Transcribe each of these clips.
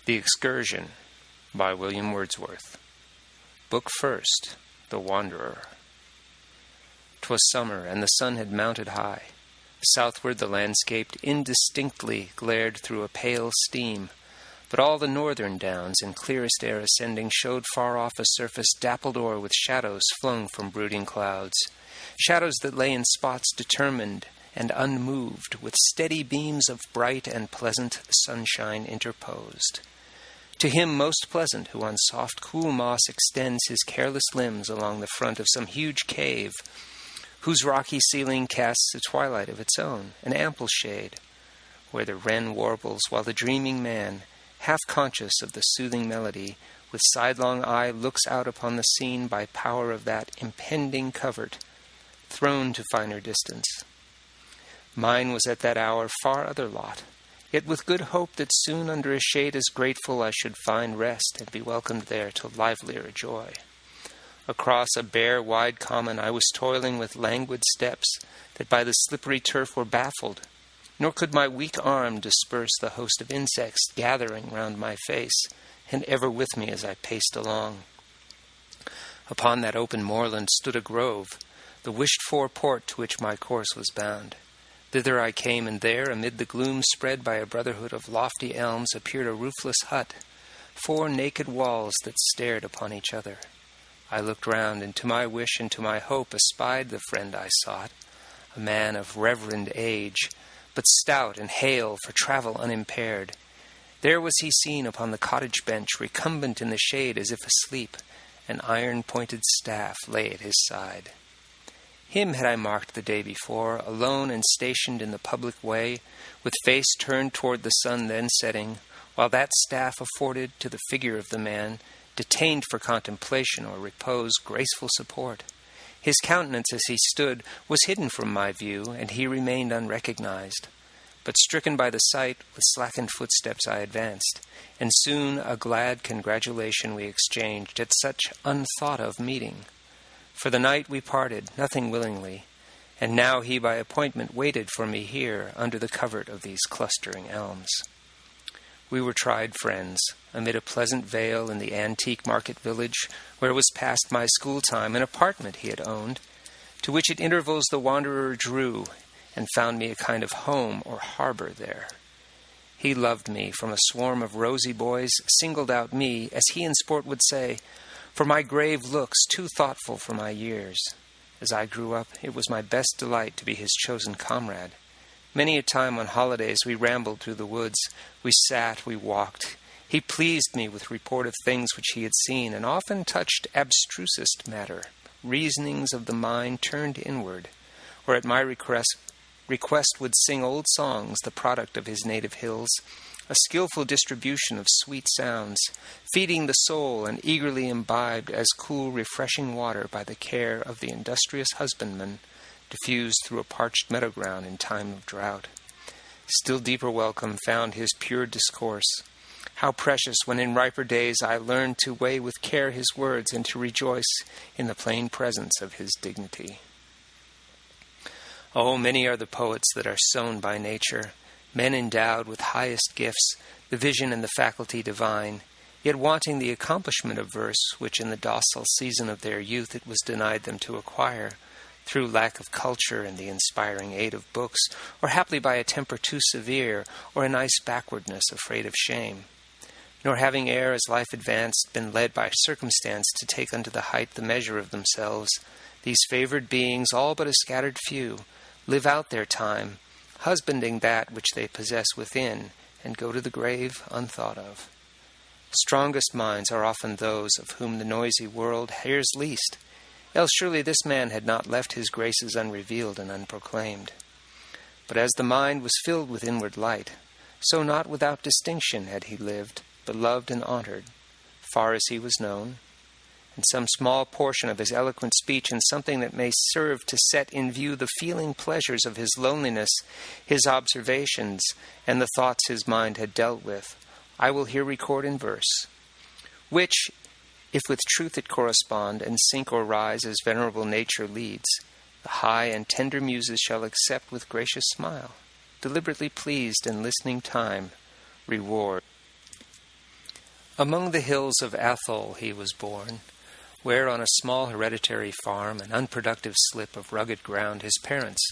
The Excursion by William Wordsworth. Book First, The Wanderer. 'Twas summer, and the sun had mounted high. Southward the landscape indistinctly glared through a pale steam, but all the northern downs, in clearest air ascending, showed far off a surface dappled o'er with shadows flung from brooding clouds, shadows that lay in spots determined and unmoved, with steady beams of bright and pleasant sunshine interposed. To him most pleasant, who on soft cool moss extends his careless limbs along the front of some huge cave, whose rocky ceiling casts a twilight of its own, an ample shade, where the wren warbles, while the dreaming man, half conscious of the soothing melody, with sidelong eye looks out upon the scene by power of that impending covert, thrown to finer distance. Mine was at that hour far other lot, yet with good hope that soon under a shade as grateful I should find rest and be welcomed there to livelier joy. Across a bare, wide common I was toiling with languid steps that by the slippery turf were baffled, nor could my weak arm disperse the host of insects gathering round my face, and ever with me as I paced along. Upon that open moorland stood a grove, the wished-for port to which my course was bound. Thither I came, and there, amid the gloom spread by a brotherhood of lofty elms, appeared a roofless hut, 4 naked walls that stared upon each other. I looked round, and to my wish and to my hope espied the friend I sought, a man of reverend age, but stout and hale for travel unimpaired. There was he seen upon the cottage bench, recumbent in the shade as if asleep. An iron-pointed staff lay at his side. Him had I marked the day before, alone and stationed in the public way, with face turned toward the sun then setting, while that staff afforded to the figure of the man, detained for contemplation or repose, graceful support. His countenance as he stood was hidden from my view, and he remained unrecognized. But stricken by the sight, with slackened footsteps I advanced, and soon a glad congratulation we exchanged at such unthought-of meeting. For the night we parted, nothing willingly, and now he by appointment waited for me here under the covert of these clustering elms. We were tried friends, amid a pleasant vale in the antique market village, where was passed my school time, an apartment he had owned, to which at intervals the wanderer drew, and found me a kind of home or harbor there. He loved me from a swarm of rosy boys, singled out me, as he in sport would say, for my grave looks, too thoughtful for my years. As I grew up, it was my best delight to be his chosen comrade. Many a time on holidays we rambled through the woods, we sat, we walked. He pleased me with report of things which he had seen, and often touched abstrusest matter, reasonings of the mind turned inward, or at my request would sing old songs, the product of his native hills, a skillful distribution of sweet sounds, feeding the soul and eagerly imbibed as cool, refreshing water by the care of the industrious husbandman, diffused through a parched meadow ground in time of drought. Still deeper welcome found his pure discourse. How precious when in riper days I learned to weigh with care his words and to rejoice in the plain presence of his dignity. Oh, many are the poets that are sown by nature, men endowed with highest gifts, the vision and the faculty divine, yet wanting the accomplishment of verse, which in the docile season of their youth it was denied them to acquire, through lack of culture and the inspiring aid of books, or haply by a temper too severe, or a nice backwardness afraid of shame. Nor having ere as life advanced been led by circumstance to take unto the height the measure of themselves, these favored beings, all but a scattered few, live out their time, husbanding that which they possess within, and go to the grave unthought of. Strongest minds are often those of whom the noisy world hears least, else surely this man had not left his graces unrevealed and unproclaimed. But as the mind was filled with inward light, so not without distinction had he lived, beloved and honored, far as he was known, and some small portion of his eloquent speech and something that may serve to set in view the feeling pleasures of his loneliness, his observations, and the thoughts his mind had dealt with, I will here record in verse, which, if with truth it correspond, and sink or rise as venerable nature leads, the high and tender muses shall accept with gracious smile, deliberately pleased in listening time, reward. Among the hills of Athol he was born, where on a small hereditary farm, an unproductive slip of rugged ground, his parents,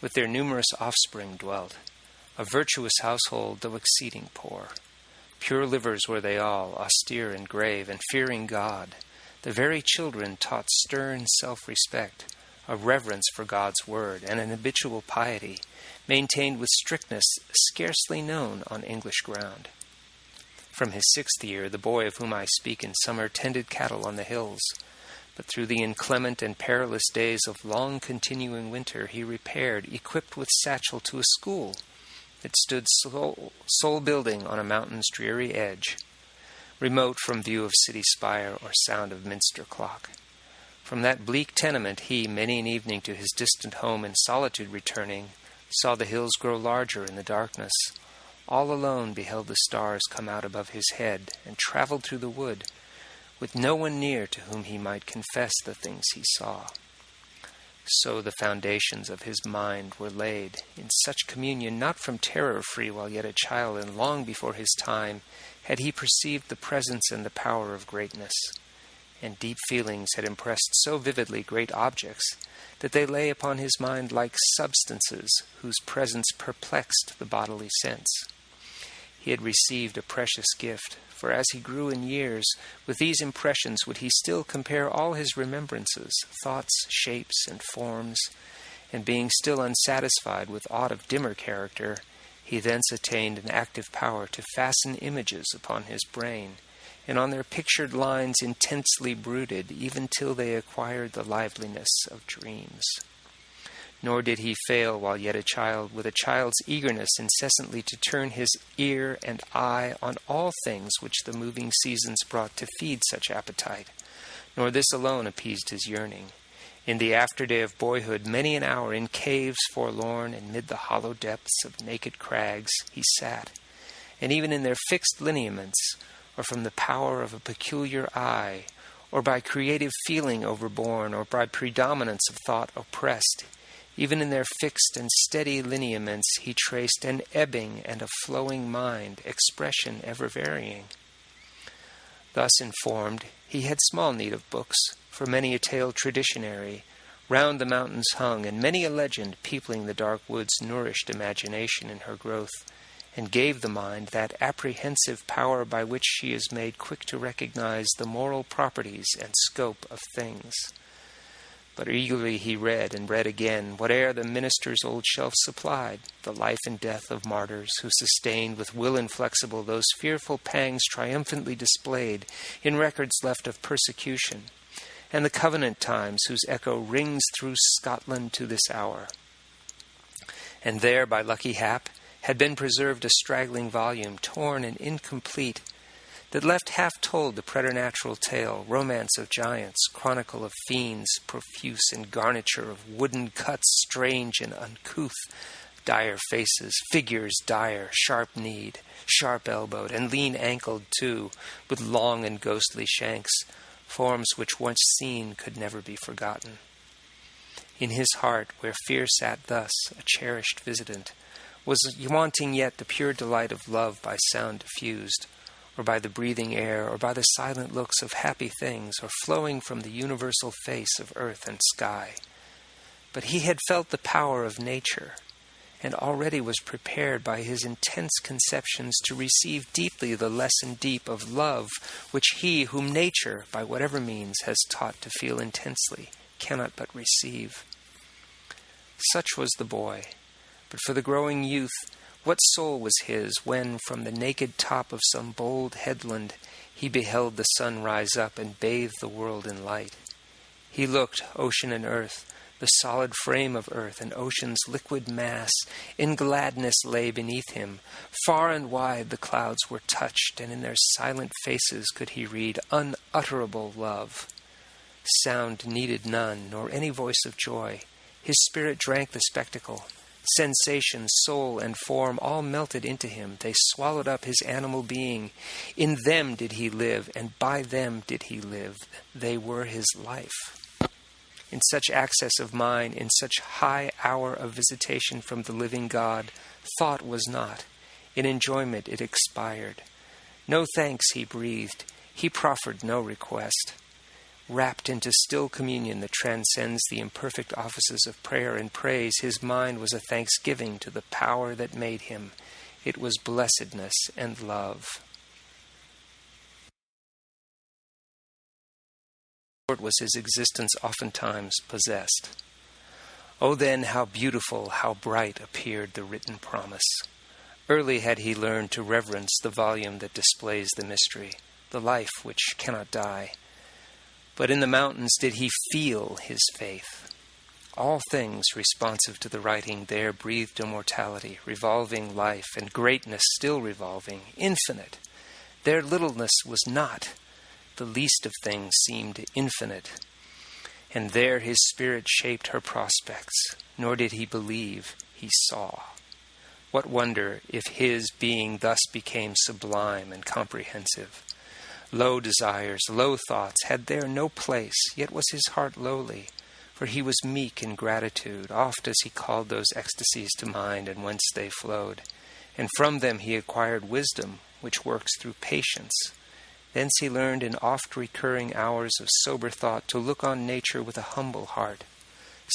with their numerous offspring, dwelt, a virtuous household, though exceeding poor. Pure livers were they all, austere and grave, and fearing God. The very children taught stern self-respect, a reverence for God's word, and an habitual piety, maintained with strictness scarcely known on English ground. From his 6th year, the boy of whom I speak in summer tended cattle on the hills, but through the inclement and perilous days of long continuing winter he repaired, equipped with satchel, to a school that stood sole building on a mountain's dreary edge, remote from view of city spire or sound of minster clock. From that bleak tenement he, many an evening to his distant home in solitude returning, saw the hills grow larger in the darkness, all alone beheld the stars come out above his head, and travelled through the wood, with no one near to whom he might confess the things he saw. So the foundations of his mind were laid, in such communion, not from terror free while yet a child, and long before his time had he perceived the presence and the power of greatness, and deep feelings had impressed so vividly great objects that they lay upon his mind like substances whose presence perplexed the bodily sense. He had received a precious gift, for as he grew in years, with these impressions would he still compare all his remembrances, thoughts, shapes, and forms, and being still unsatisfied with aught of dimmer character, he thence attained an active power to fasten images upon his brain, and on their pictured lines intensely brooded, even till they acquired the liveliness of dreams. Nor did he fail, while yet a child, with a child's eagerness incessantly to turn his ear and eye on all things which the moving seasons brought to feed such appetite. Nor this alone appeased his yearning. In the afterday of boyhood, many an hour in caves forlorn, and mid the hollow depths of naked crags, he sat, and even in their fixed lineaments, or from the power of a peculiar eye, or by creative feeling overborne, or by predominance of thought oppressed, even in their fixed and steady lineaments he traced an ebbing and a flowing mind, expression ever varying. Thus informed, he had small need of books, for many a tale traditionary round the mountains hung, and many a legend peopling the dark woods nourished imagination in her growth, and gave the mind that apprehensive power by which she is made quick to recognize the moral properties and scope of things. But eagerly he read and read again whate'er the minister's old shelf supplied, the life and death of martyrs who sustained with will inflexible those fearful pangs triumphantly displayed in records left of persecution, and the covenant times whose echo rings through Scotland to this hour. And there, by lucky hap, had been preserved a straggling volume, torn and incomplete, that left half-told the preternatural tale, romance of giants, chronicle of fiends, profuse in garniture of wooden cuts strange and uncouth, dire faces, figures dire, sharp-kneed, sharp-elbowed, and lean-ankled too, with long and ghostly shanks, forms which once seen could never be forgotten. In his heart, where fear sat thus, a cherished visitant, was wanting yet the pure delight of love by sound diffused, or by the breathing air, or by the silent looks of happy things, or flowing from the universal face of earth and sky. But he had felt the power of nature, and already was prepared by his intense conceptions to receive deeply the lesson deep of love, which he, whom nature, by whatever means, has taught to feel intensely, cannot but receive. Such was the boy, but for the growing youth, what soul was his when, from the naked top of some bold headland, he beheld the sun rise up and bathe the world in light? He looked, ocean and earth, the solid frame of earth and ocean's liquid mass, in gladness lay beneath him. Far and wide the clouds were touched, and in their silent faces could he read unutterable love. Sound needed none, nor any voice of joy. His spirit drank the spectacle. Sensation, soul, and form all melted into him. They swallowed up his animal being. In them did he live, and by them did he live. They were his life. In such access of mind, in such high hour of visitation from the living God, thought was not. In enjoyment it expired. No thanks he breathed, he proffered no request. Wrapped into still communion that transcends the imperfect offices of prayer and praise, his mind was a thanksgiving to the power that made him. It was blessedness and love. Was his existence oftentimes possessed. Oh, then how beautiful, how bright appeared the written promise. Early had he learned to reverence the volume that displays the mystery, the life which cannot die. But in the mountains did he feel his faith. All things responsive to the writing there breathed immortality, revolving life, and greatness still revolving, infinite. Their littleness was not. The least of things seemed infinite. And there his spirit shaped her prospects, nor did he believe, he saw. What wonder if his being thus became sublime and comprehensive? Low desires, low thoughts had there no place, yet was his heart lowly, for he was meek in gratitude, oft as he called those ecstasies to mind and whence they flowed. And from them he acquired wisdom, which works through patience. Thence he learned in oft-recurring hours of sober thought to look on nature with a humble heart,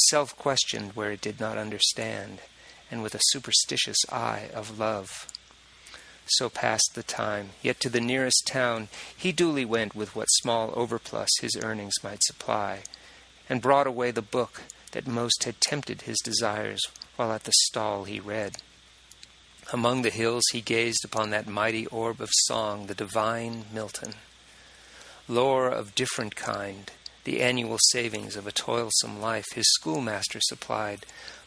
self-questioned where it did not understand, and with a superstitious eye of love. So passed the time, yet to the nearest town he duly went with what small overplus his earnings might supply, and brought away the book that most had tempted his desires, while at the stall he read. Among the hills he gazed upon that mighty orb of song, the divine Milton. Lore of different kind, the annual savings of a toilsome life, his schoolmaster supplied,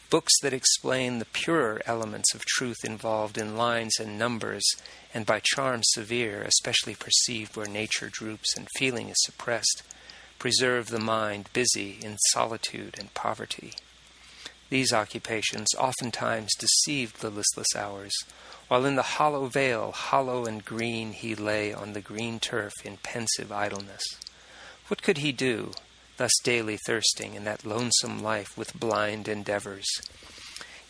books that explain the purer elements of truth involved in lines and numbers, and by charm severe, especially perceived where nature droops and feeling is suppressed, preserve the mind busy in solitude and poverty. These occupations oftentimes deceived the listless hours, while in the hollow vale, hollow and green, he lay on the green turf in pensive idleness. What could he do, thus daily thirsting in that lonesome life with blind endeavors?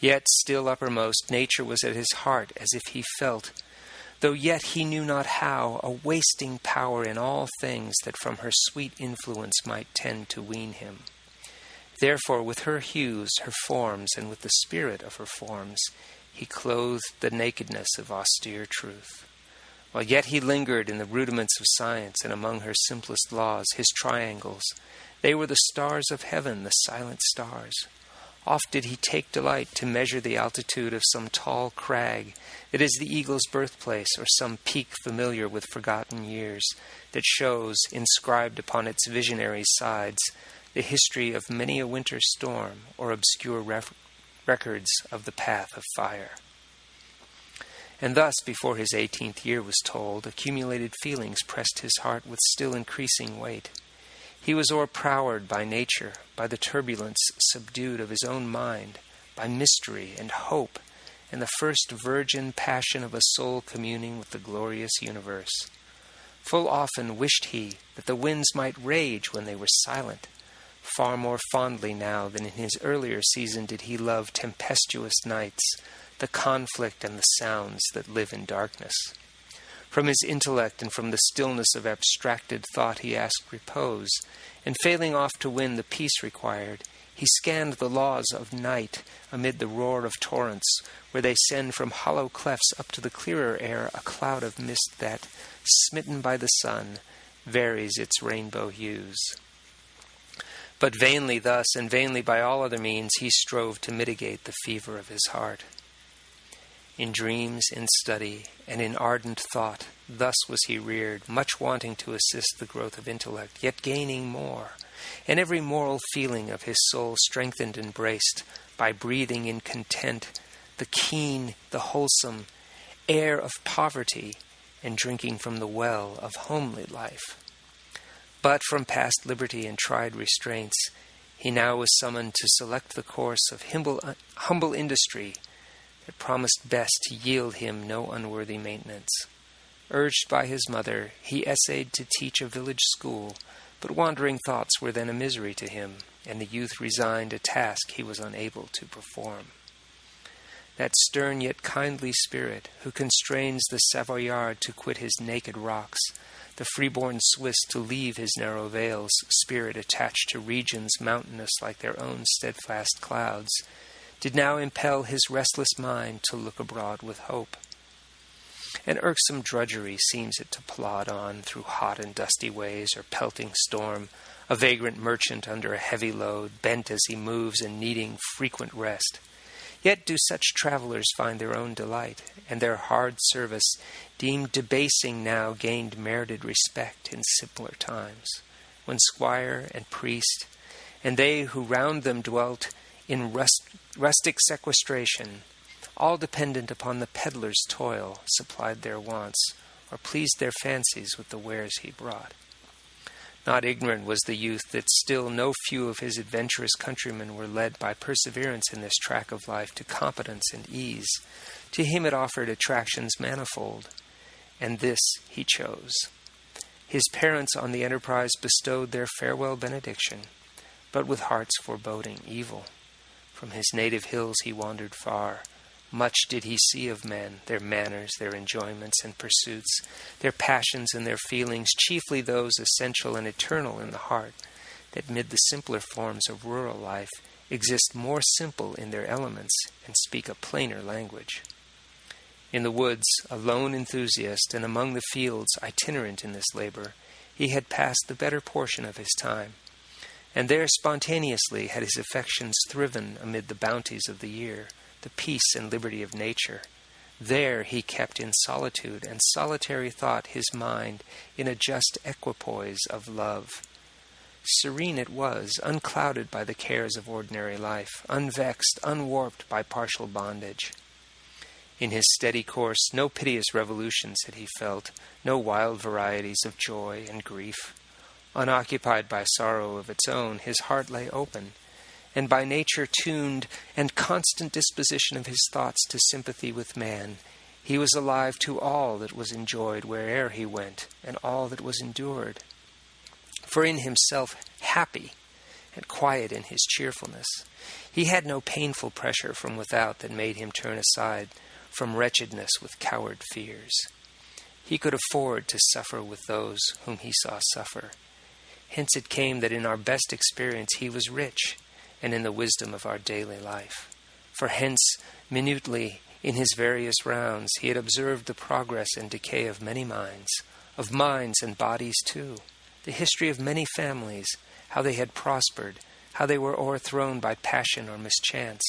Yet still uppermost, nature was at his heart, as if he felt, though yet he knew not how, a wasting power in all things that from her sweet influence might tend to wean him. Therefore, with her hues, her forms, and with the spirit of her forms, he clothed the nakedness of austere truth. While yet he lingered in the rudiments of science and among her simplest laws, his triangles, they were the stars of heaven, the silent stars. Oft did he take delight to measure the altitude of some tall crag that is the eagle's birthplace, or some peak familiar with forgotten years, that shows, inscribed upon its visionary sides, the history of many a winter storm, or obscure records of the path of fire. And thus, before his 18th year was told, accumulated feelings pressed his heart with still increasing weight. He was o'erpowered by nature, by the turbulence subdued of his own mind, by mystery and hope, and the first virgin passion of a soul communing with the glorious universe. Full often wished he that the winds might rage when they were silent. Far more fondly now than in his earlier season did he love tempestuous nights, the conflict and the sounds that live in darkness. From his intellect and from the stillness of abstracted thought he asked repose, and failing oft to win the peace required, he scanned the laws of night amid the roar of torrents, where they send from hollow clefts up to the clearer air a cloud of mist that, smitten by the sun, varies its rainbow hues. But vainly thus, and vainly by all other means, he strove to mitigate the fever of his heart. In dreams, in study, and in ardent thought, thus was he reared, much wanting to assist the growth of intellect, yet gaining more, and every moral feeling of his soul strengthened and braced by breathing in content the keen, the wholesome air of poverty, and drinking from the well of homely life. But from past liberty and tried restraints, he now was summoned to select the course of humble industry that promised best to yield him no unworthy maintenance. Urged by his mother, he essayed to teach a village school, but wandering thoughts were then a misery to him, and the youth resigned a task he was unable to perform. that stern yet kindly spirit who constrains the Savoyard to quit his naked rocks, the freeborn Swiss to leave his narrow vales, spirit attached to regions mountainous like their own steadfast clouds, did now impel his restless mind to look abroad with hope. An irksome drudgery seems it to plod on through hot and dusty ways or pelting storm, a vagrant merchant under a heavy load, bent as he moves and needing frequent rest. Yet do such travelers find their own delight, and their hard service, deemed debasing now, gained merited respect in simpler times, when squire and priest, and they who round them dwelt in rustic sequestration, all dependent upon the peddler's toil, supplied their wants, or pleased their fancies with the wares he brought. Not ignorant was the youth that still no few of his adventurous countrymen were led by perseverance in this track of life to competence and ease. To him it offered attractions manifold, and this he chose. His parents on the enterprise bestowed their farewell benediction, but with hearts foreboding evil. From his native hills he wandered far. Much did he see of men, their manners, their enjoyments and pursuits, their passions and their feelings, chiefly those essential and eternal in the heart, that mid the simpler forms of rural life exist more simple in their elements and speak a plainer language. In the woods, a lone enthusiast, and among the fields, itinerant in this labor, he had passed the better portion of his time, and there spontaneously had his affections thriven amid the bounties of the year, the peace and liberty of nature. There he kept in solitude and solitary thought his mind in a just equipoise of love. Serene it was, unclouded by the cares of ordinary life, unvexed, unwarped by partial bondage. In his steady course no piteous revolutions had he felt, no wild varieties of joy and grief. Unoccupied by sorrow of its own, his heart lay open, and by nature tuned and constant disposition of his thoughts to sympathy with man, he was alive to all that was enjoyed where'er he went, and all that was endured. For in himself happy and quiet in his cheerfulness, he had no painful pressure from without that made him turn aside from wretchedness with coward fears. He could afford to suffer with those whom he saw suffer. Hence it came that in our best experience he was rich, and in the wisdom of our daily life. For hence, minutely, in his various rounds, he had observed the progress and decay of many minds and bodies too, the history of many families, how they had prospered, how they were o'erthrown by passion or mischance,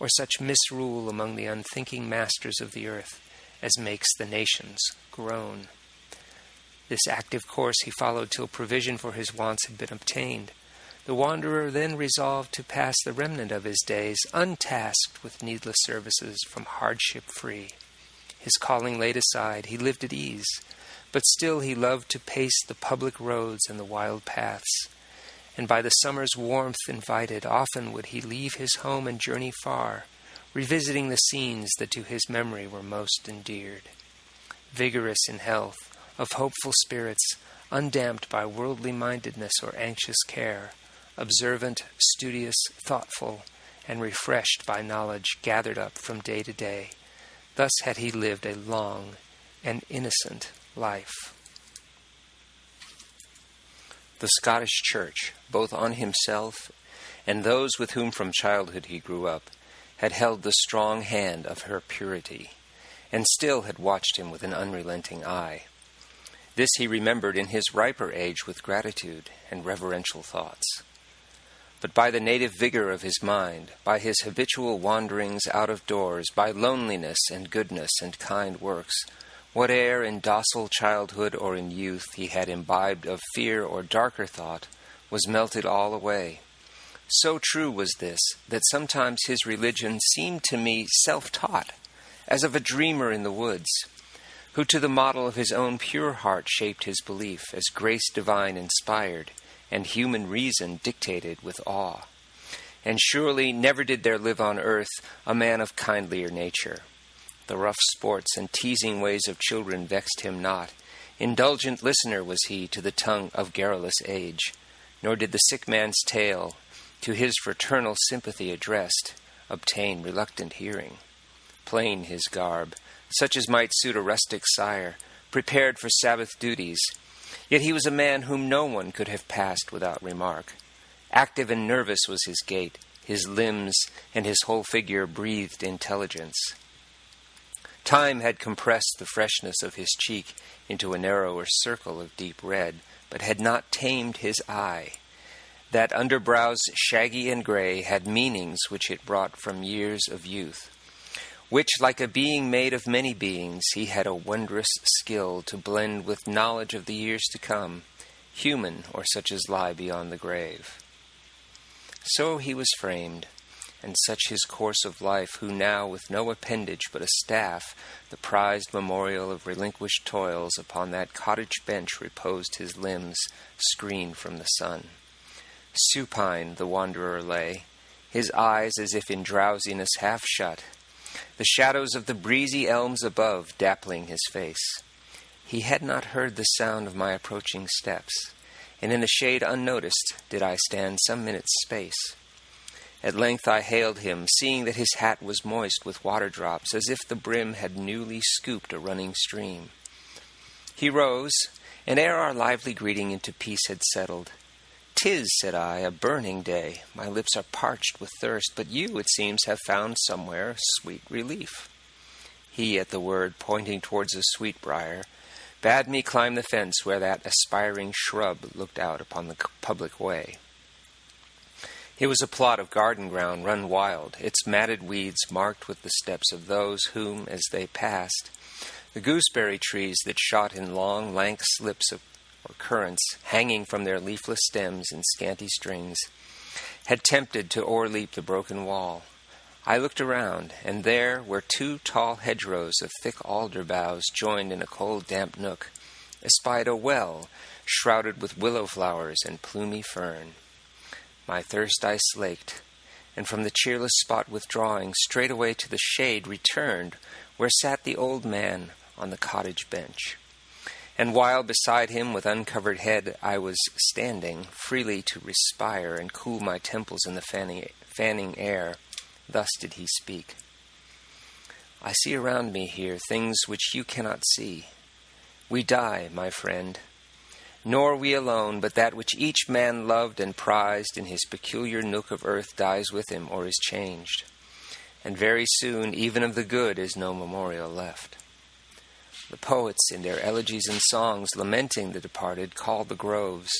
or such misrule among the unthinking masters of the earth as makes the nations groan. This active course he followed till provision for his wants had been obtained. The wanderer then resolved to pass the remnant of his days untasked with needless services, from hardship free. His calling laid aside, he lived at ease, but still he loved to pace the public roads and the wild paths, and by the summer's warmth invited, often would he leave his home and journey far, revisiting the scenes that to his memory were most endeared. Vigorous in health, of hopeful spirits, undamped by worldly mindedness or anxious care, observant, studious, thoughtful, and refreshed by knowledge gathered up from day to day. Thus had he lived a long and innocent life. The Scottish Church, both on himself and those with whom from childhood he grew up, had held the strong hand of her purity, and still had watched him with an unrelenting eye. This he remembered in his riper age with gratitude and reverential thoughts. But by the native vigor of his mind, by his habitual wanderings out of doors, by loneliness and goodness and kind works, whate'er in docile childhood or in youth he had imbibed of fear or darker thought, was melted all away. So true was this, that sometimes his religion seemed to me self-taught, as of a dreamer in the woods, who to the model of his own pure heart shaped his belief, as grace divine inspired, and human reason dictated with awe. And surely never did there live on earth a man of kindlier nature. The rough sports and teasing ways of children vexed him not. Indulgent listener was he to the tongue of garrulous age, nor did the sick man's tale, to his fraternal sympathy addressed, obtain reluctant hearing. plain his garb, such as might suit a rustic sire, prepared for Sabbath duties. Yet he was a man whom no one could have passed without remark. Active and nervous was his gait, his limbs and his whole figure breathed intelligence. Time had compressed the freshness of his cheek into a narrower circle of deep red, but had not tamed his eye. That underbrow's shaggy and gray had meanings which it brought from years of youth, which, like a being made of many beings, he had a wondrous skill to blend with knowledge of the years to come, human or such as lie beyond the grave. So he was framed, and such his course of life, who now, with no appendage but a staff, the prized memorial of relinquished toils, upon that cottage bench reposed his limbs, screened from the sun. Supine the wanderer lay, his eyes as if in drowsiness half shut, the shadows of the breezy elms above dappling his face. He had not heard the sound of my approaching steps, and in a shade unnoticed did I stand some minutes' space. At length I hailed him, seeing that his hat was moist with water drops, as if the brim had newly scooped a running stream. He rose, and ere our lively greeting into peace had settled, "'Tis," said I, "a burning day. My lips are parched with thirst, but you, it seems, have found somewhere sweet relief." He, at the word, pointing towards a sweetbriar, bade me climb the fence where that aspiring shrub looked out upon the public way. It was a plot of garden ground run wild, its matted weeds marked with the steps of those whom, as they passed, the gooseberry trees that shot in long, lank slips or currants, hanging from their leafless stems in scanty strings, had tempted to o'erleap the broken wall. I looked around, and there, where two tall hedgerows of thick alder boughs joined in a cold, damp nook, espied a well shrouded with willow flowers and plumy fern. My thirst I slaked, and from the cheerless spot withdrawing, straightway to the shade returned, where sat the old man on the cottage bench. And while beside him with uncovered head I was standing, freely to respire and cool my temples in the fanning air, thus did he speak. "I see around me here things which you cannot see. We die, my friend. Nor we alone, but that which each man loved and prized in his peculiar nook of earth dies with him or is changed. And very soon even of the good is no memorial left. The poets in their elegies and songs lamenting the departed call the groves.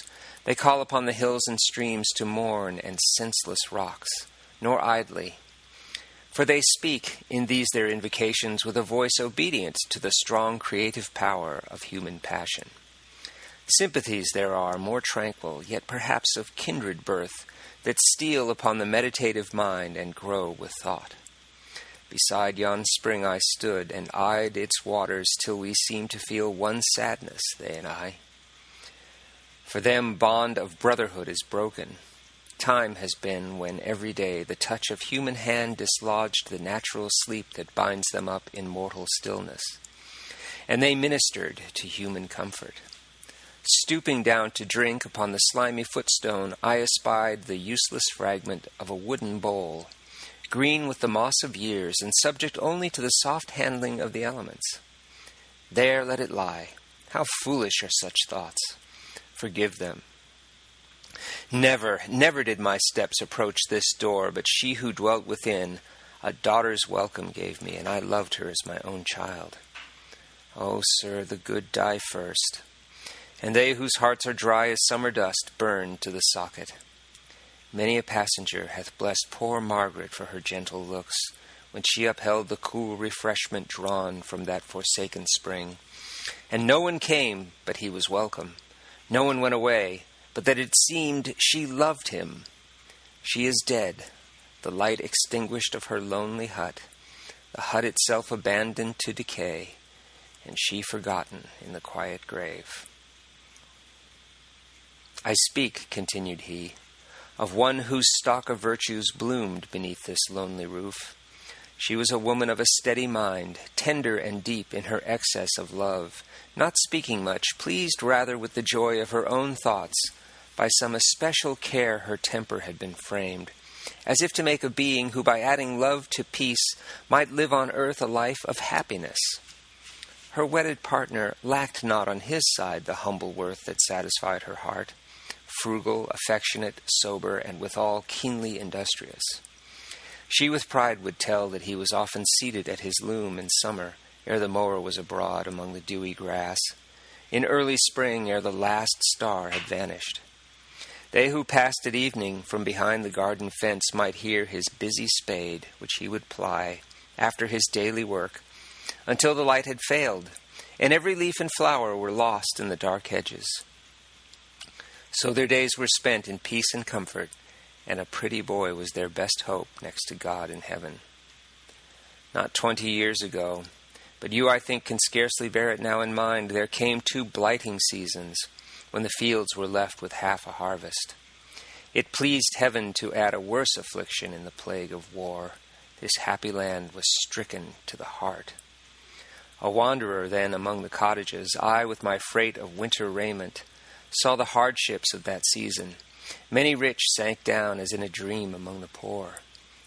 They call upon the hills and streams to mourn and senseless rocks, nor idly. For they speak in these their invocations with a voice obedient to the strong creative power of human passion. Sympathies there are, more tranquil, yet perhaps of kindred birth, that steal upon the meditative mind and grow with thought. Beside yon spring I stood, and eyed its waters till we seemed to feel one sadness, they and I. For them bond of brotherhood is broken. Time has been when every day the touch of human hand dislodged the natural sleep that binds them up in mortal stillness, and they ministered to human comfort. Stooping down to drink upon the slimy footstone, I espied the useless fragment of a wooden bowl, green with the moss of years and subject only to the soft handling of the elements. There let it lie. How foolish are such thoughts! Forgive them. Never, never did my steps approach this door, but she who dwelt within, a daughter's welcome gave me, and I loved her as my own child. Oh, sir, the good die first, and they whose hearts are dry as summer dust burn to the socket. Many a passenger hath blessed poor Margaret for her gentle looks, when she upheld the cool refreshment drawn from that forsaken spring. And no one came but he was welcome. No one went away, but that it seemed she loved him. She is dead, the light extinguished of her lonely hut, the hut itself abandoned to decay, and she forgotten in the quiet grave. I speak," continued he, "of one whose stock of virtues bloomed beneath this lonely roof. She was a woman of a steady mind, tender and deep in her excess of love, not speaking much, pleased rather with the joy of her own thoughts. By some especial care her temper had been framed, as if to make a being who by adding love to peace might live on earth a life of happiness. Her wedded partner lacked not on his side the humble worth that satisfied her heart, frugal, affectionate, sober, and withal keenly industrious. She with pride would tell that he was often seated at his loom in summer, ere the mower was abroad among the dewy grass, in early spring ere the last star had vanished. They who passed at evening from behind the garden fence might hear his busy spade, which he would ply, after his daily work, until the light had failed, and every leaf and flower were lost in the dark hedges. So their days were spent in peace and comfort, and a pretty boy was their best hope next to God in heaven. Not 20 years ago, but you, I think, can scarcely bear it now in mind, there came 2 blighting seasons, when the fields were left with half a harvest. It pleased heaven to add a worse affliction in the plague of war. This happy land was stricken to the heart. A wanderer then among the cottages, I with my freight of winter raiment, saw the hardships of that season. Many rich sank down as in a dream among the poor,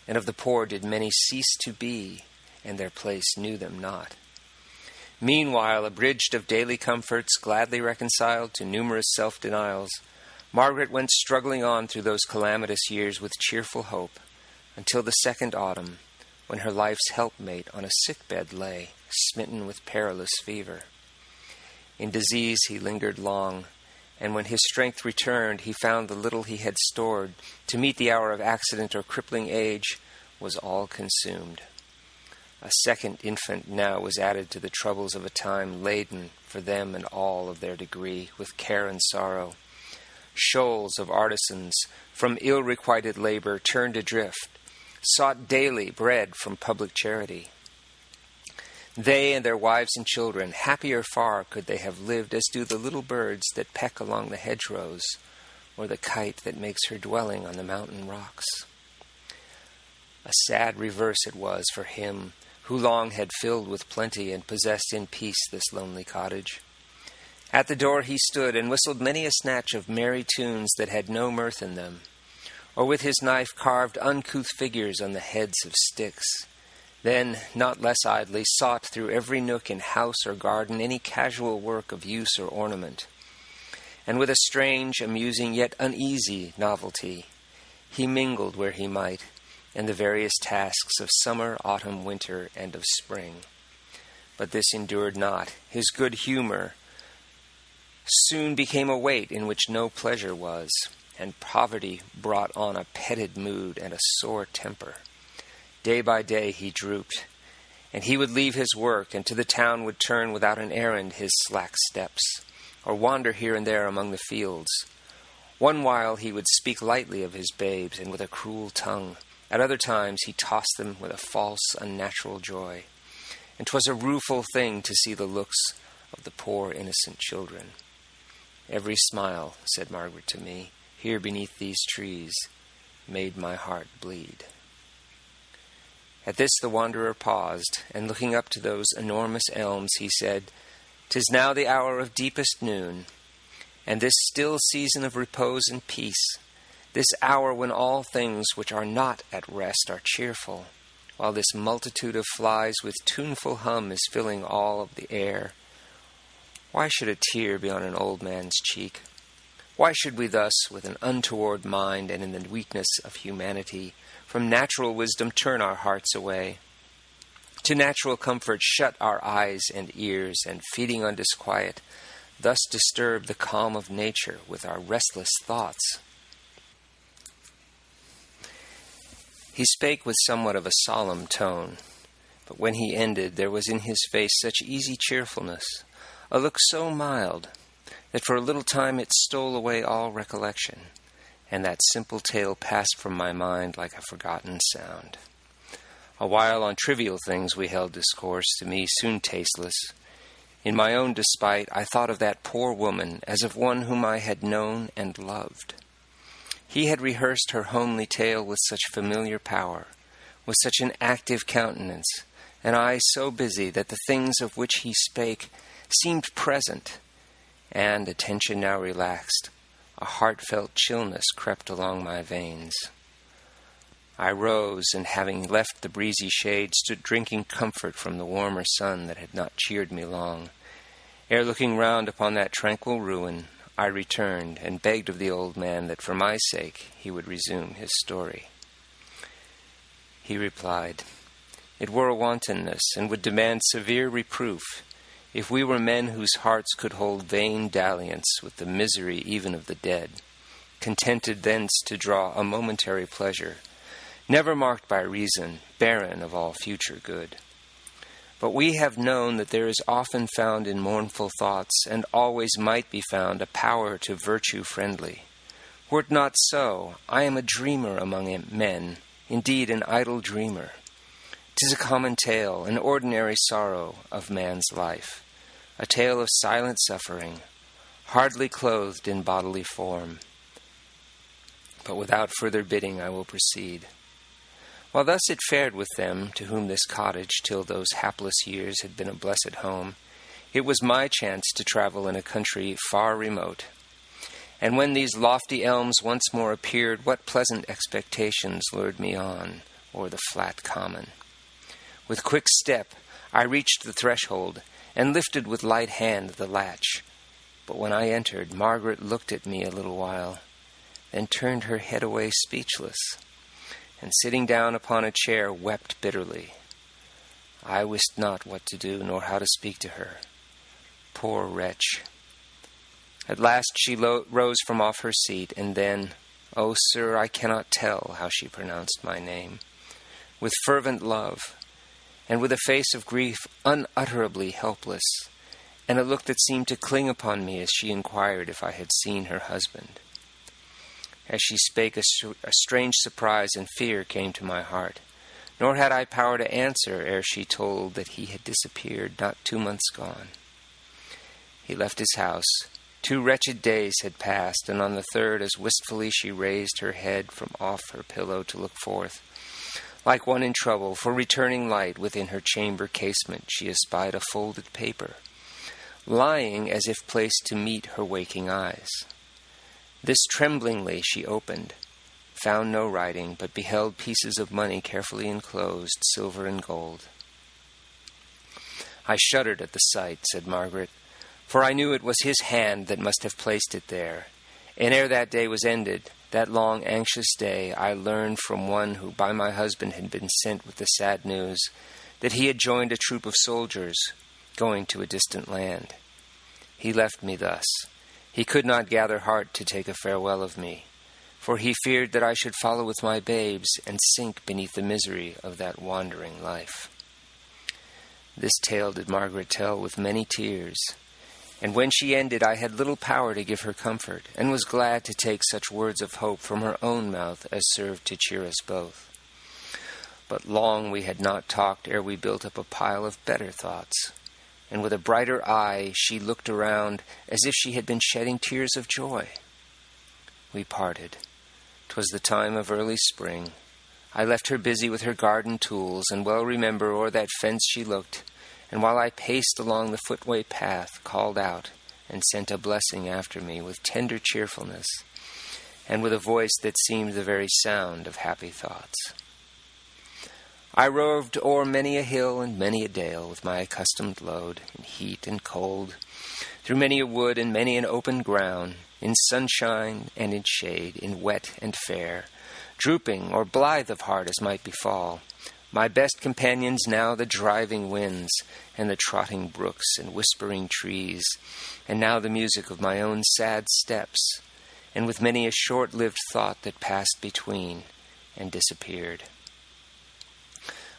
and of the poor did many cease to be, and their place knew them not. Meanwhile, abridged of daily comforts, gladly reconciled to numerous self-denials, Margaret went struggling on through those calamitous years with cheerful hope, until the second autumn, when her life's helpmate on a sick-bed lay, smitten with perilous fever. In disease he lingered long, and when his strength returned, he found the little he had stored to meet the hour of accident or crippling age was all consumed. A second infant now was added to the troubles of a time laden for them and all of their degree with care and sorrow. Shoals of artisans from ill-requited labor turned adrift, sought daily bread from public charity. They and their wives and children, happier far could they have lived as do the little birds that peck along the hedgerows, or the kite that makes her dwelling on the mountain rocks. A sad reverse it was for him who long had filled with plenty and possessed in peace this lonely cottage. At the door he stood and whistled many a snatch of merry tunes that had no mirth in them, or with his knife carved uncouth figures on the heads of sticks. Then, not less idly, sought through every nook in house or garden any casual work of use or ornament. And with a strange, amusing, yet uneasy novelty, he mingled where he might in the various tasks of summer, autumn, winter, and of spring. But this endured not. His good humor soon became a weight in which no pleasure was, and poverty brought on a petted mood and a sore temper. Day by day he drooped, and he would leave his work, and to the town would turn without an errand his slack steps, or wander here and there among the fields. One while he would speak lightly of his babes, and with a cruel tongue. At other times he tossed them with a false, unnatural joy, and 'twas a rueful thing to see the looks of the poor innocent children. Every smile, said Margaret to me, here beneath these trees, made my heart bleed. At this the wanderer paused, and looking up to those enormous elms, he said, "'Tis now the hour of deepest noon, and this still season of repose and peace, this hour when all things which are not at rest are cheerful, while this multitude of flies with tuneful hum is filling all of the air. Why should a tear be on an old man's cheek? Why should we thus, with an untoward mind and in the weakness of humanity, from natural wisdom turn our hearts away? To natural comfort shut our eyes and ears, and feeding on disquiet, thus disturb the calm of nature with our restless thoughts?" He spake with somewhat of a solemn tone, but when he ended, there was in his face such easy cheerfulness, a look so mild, that for a little time it stole away all recollection, and that simple tale passed from my mind like a forgotten sound. A while on trivial things we held discourse, to me soon tasteless. In my own despite, I thought of that poor woman as of one whom I had known and loved. He had rehearsed her homely tale with such familiar power, with such an active countenance, and I so busy that the things of which he spake seemed present, and, attention now relaxed, a heartfelt chillness crept along my veins. I rose, and having left the breezy shade, stood drinking comfort from the warmer sun that had not cheered me long. Ere looking round upon that tranquil ruin, I returned, and begged of the old man that for my sake he would resume his story. He replied, "It were a wantonness, and would demand severe reproof, if we were men whose hearts could hold vain dalliance with the misery even of the dead, contented thence to draw a momentary pleasure, never marked by reason, barren of all future good. But we have known that there is often found in mournful thoughts, and always might be found, a power to virtue friendly. Were it not so, I am a dreamer among men, indeed an idle dreamer. 'Tis a common tale, an ordinary sorrow of man's life, a tale of silent suffering, hardly clothed in bodily form. But without further bidding I will proceed. While thus it fared with them, to whom this cottage till those hapless years had been a blessed home, it was my chance to travel in a country far remote. And when these lofty elms once more appeared, what pleasant expectations lured me on o'er the flat common. With quick step I reached the threshold, and lifted with light hand the latch. But when I entered, Margaret looked at me a little while, then turned her head away speechless, and sitting down upon a chair, wept bitterly. I wist not what to do, nor how to speak to her. Poor wretch! At last she rose from off her seat, and then, "Oh, sir, I cannot tell," how she pronounced my name, with fervent love, and with a face of grief unutterably helpless, and a look that seemed to cling upon me as she inquired if I had seen her husband. As she spake, a strange surprise and fear came to my heart, nor had I power to answer ere she told that he had disappeared not 2 months gone. He left his house. 2 wretched days had passed, and on the 3rd, as wistfully she raised her head from off her pillow to look forth, like one in trouble, for returning light within her chamber casement she espied a folded paper, lying as if placed to meet her waking eyes. This tremblingly she opened, found no writing, but beheld pieces of money carefully enclosed, silver and gold. "I shuddered at the sight," said Margaret, "for I knew it was his hand that must have placed it there. And ere that day was ended, that long anxious day, I learned from one who by my husband had been sent with the sad news that he had joined a troop of soldiers going to a distant land. He left me thus. He could not gather heart to take a farewell of me, for he feared that I should follow with my babes and sink beneath the misery of that wandering life." This tale did Margaret tell with many tears, and when she ended I had little power to give her comfort, and was glad to take such words of hope from her own mouth as served to cheer us both. But long we had not talked ere we built up a pile of better thoughts, and with a brighter eye she looked around as if she had been shedding tears of joy. We parted. 'Twas the time of early spring. I left her busy with her garden tools, and well remember o'er that fence she looked, and while I paced along the footway path, called out, and sent a blessing after me with tender cheerfulness, and with a voice that seemed the very sound of happy thoughts. I roved o'er many a hill and many a dale with my accustomed load, in heat and cold, through many a wood and many an open ground, in sunshine and in shade, in wet and fair, drooping or blithe of heart as might befall. My best companions now the driving winds, and the trotting brooks and whispering trees, and now the music of my own sad steps, and with many a short-lived thought that passed between and disappeared.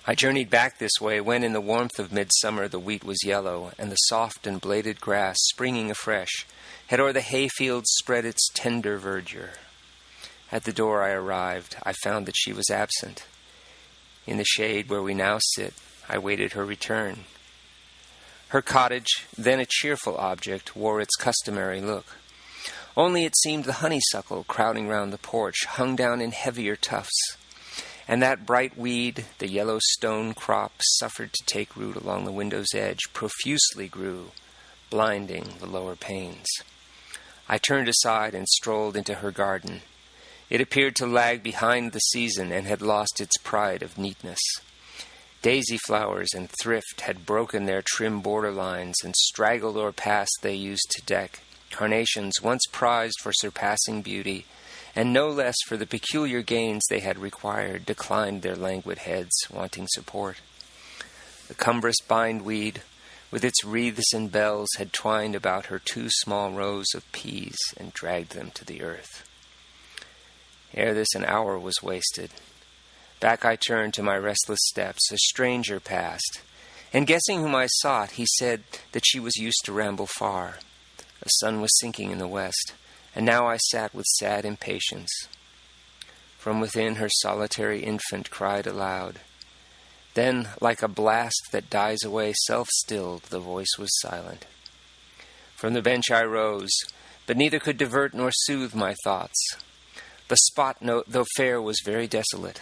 I journeyed back this way when in the warmth of midsummer the wheat was yellow, and the soft and bladed grass, springing afresh, had o'er the hayfields spread its tender verdure. At the door I arrived. I found that she was absent. In the shade where we now sit, I waited her return. Her cottage, then a cheerful object, wore its customary look. Only it seemed the honeysuckle crowding round the porch hung down in heavier tufts, and that bright weed, the yellow stone crop, suffered to take root along the window's edge, profusely grew, blinding the lower panes. I turned aside and strolled into her garden. It appeared to lag behind the season and had lost its pride of neatness. Daisy flowers and thrift had broken their trim border lines, and straggled o'er paths they used to deck. Carnations, once prized for surpassing beauty, and no less for the peculiar gains they had required, declined their languid heads, wanting support. The cumbrous bindweed, with its wreaths and bells, had twined about her 2 small rows of peas and dragged them to the earth. Ere this an hour was wasted. Back I turned to my restless steps. A stranger passed, and guessing whom I sought, he said that she was used to ramble far. The sun was sinking in the west, and now I sat with sad impatience. From within, her solitary infant cried aloud. Then, like a blast that dies away self-stilled, the voice was silent. From the bench I rose, but neither could divert nor soothe my thoughts. The spot, though fair, was very desolate.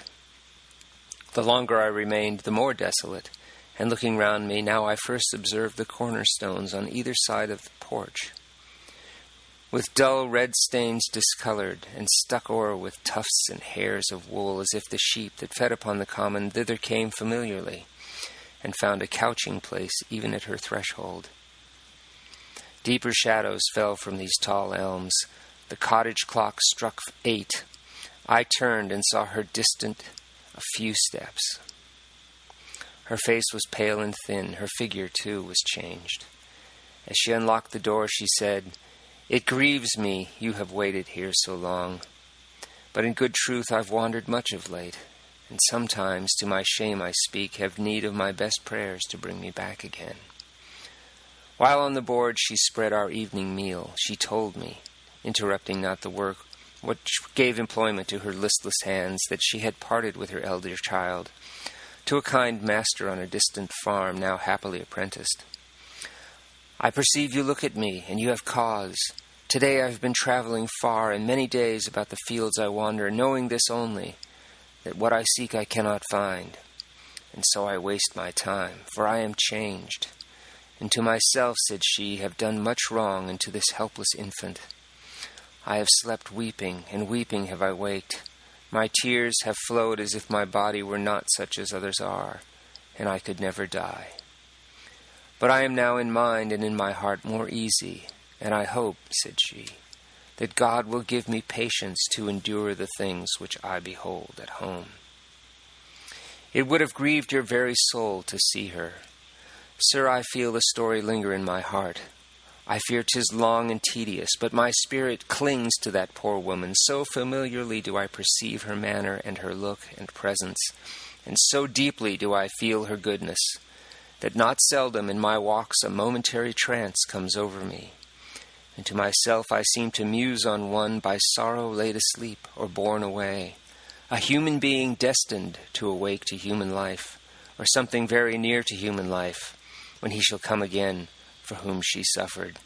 The longer I remained, the more desolate, and looking round me, now I first observed the cornerstones on either side of the porch, with dull red stains discoloured, and stuck o'er with tufts and hairs of wool, as if the sheep that fed upon the common thither came familiarly, and found a couching place even at her threshold. Deeper shadows fell from these tall elms. The cottage clock struck 8. I turned and saw her distant a few steps. Her face was pale and thin. Her figure, too, was changed. As she unlocked the door, she said, "It grieves me you have waited here so long. But in good truth I've wandered much of late, and sometimes, to my shame I speak, have need of my best prayers to bring me back again." While on the board she spread our evening meal. She told me, interrupting not the work which gave employment to her listless hands, that she had parted with her elder child to a kind master on a distant farm, now happily apprenticed. "I perceive you look at me, and you have cause. Today I have been traveling far, and many days about the fields I wander, knowing this only, that what I seek I cannot find. And so I waste my time, for I am changed. And to myself," said she, "have done much wrong, and to this helpless infant. I have slept weeping, and weeping have I waked. My tears have flowed as if my body were not such as others are, and I could never die. But I am now in mind and in my heart more easy, and I hope," said she, "that God will give me patience to endure the things which I behold at home. It would have grieved your very soul to see her. Sir, I feel the story linger in my heart. I fear 'tis long and tedious, but my spirit clings to that poor woman. So familiarly do I perceive her manner and her look and presence, and so deeply do I feel her goodness, that not seldom in my walks a momentary trance comes over me, and to myself I seem to muse on one by sorrow laid asleep or borne away, a human being destined to awake to human life, or something very near to human life, when he shall come again, for whom she suffered.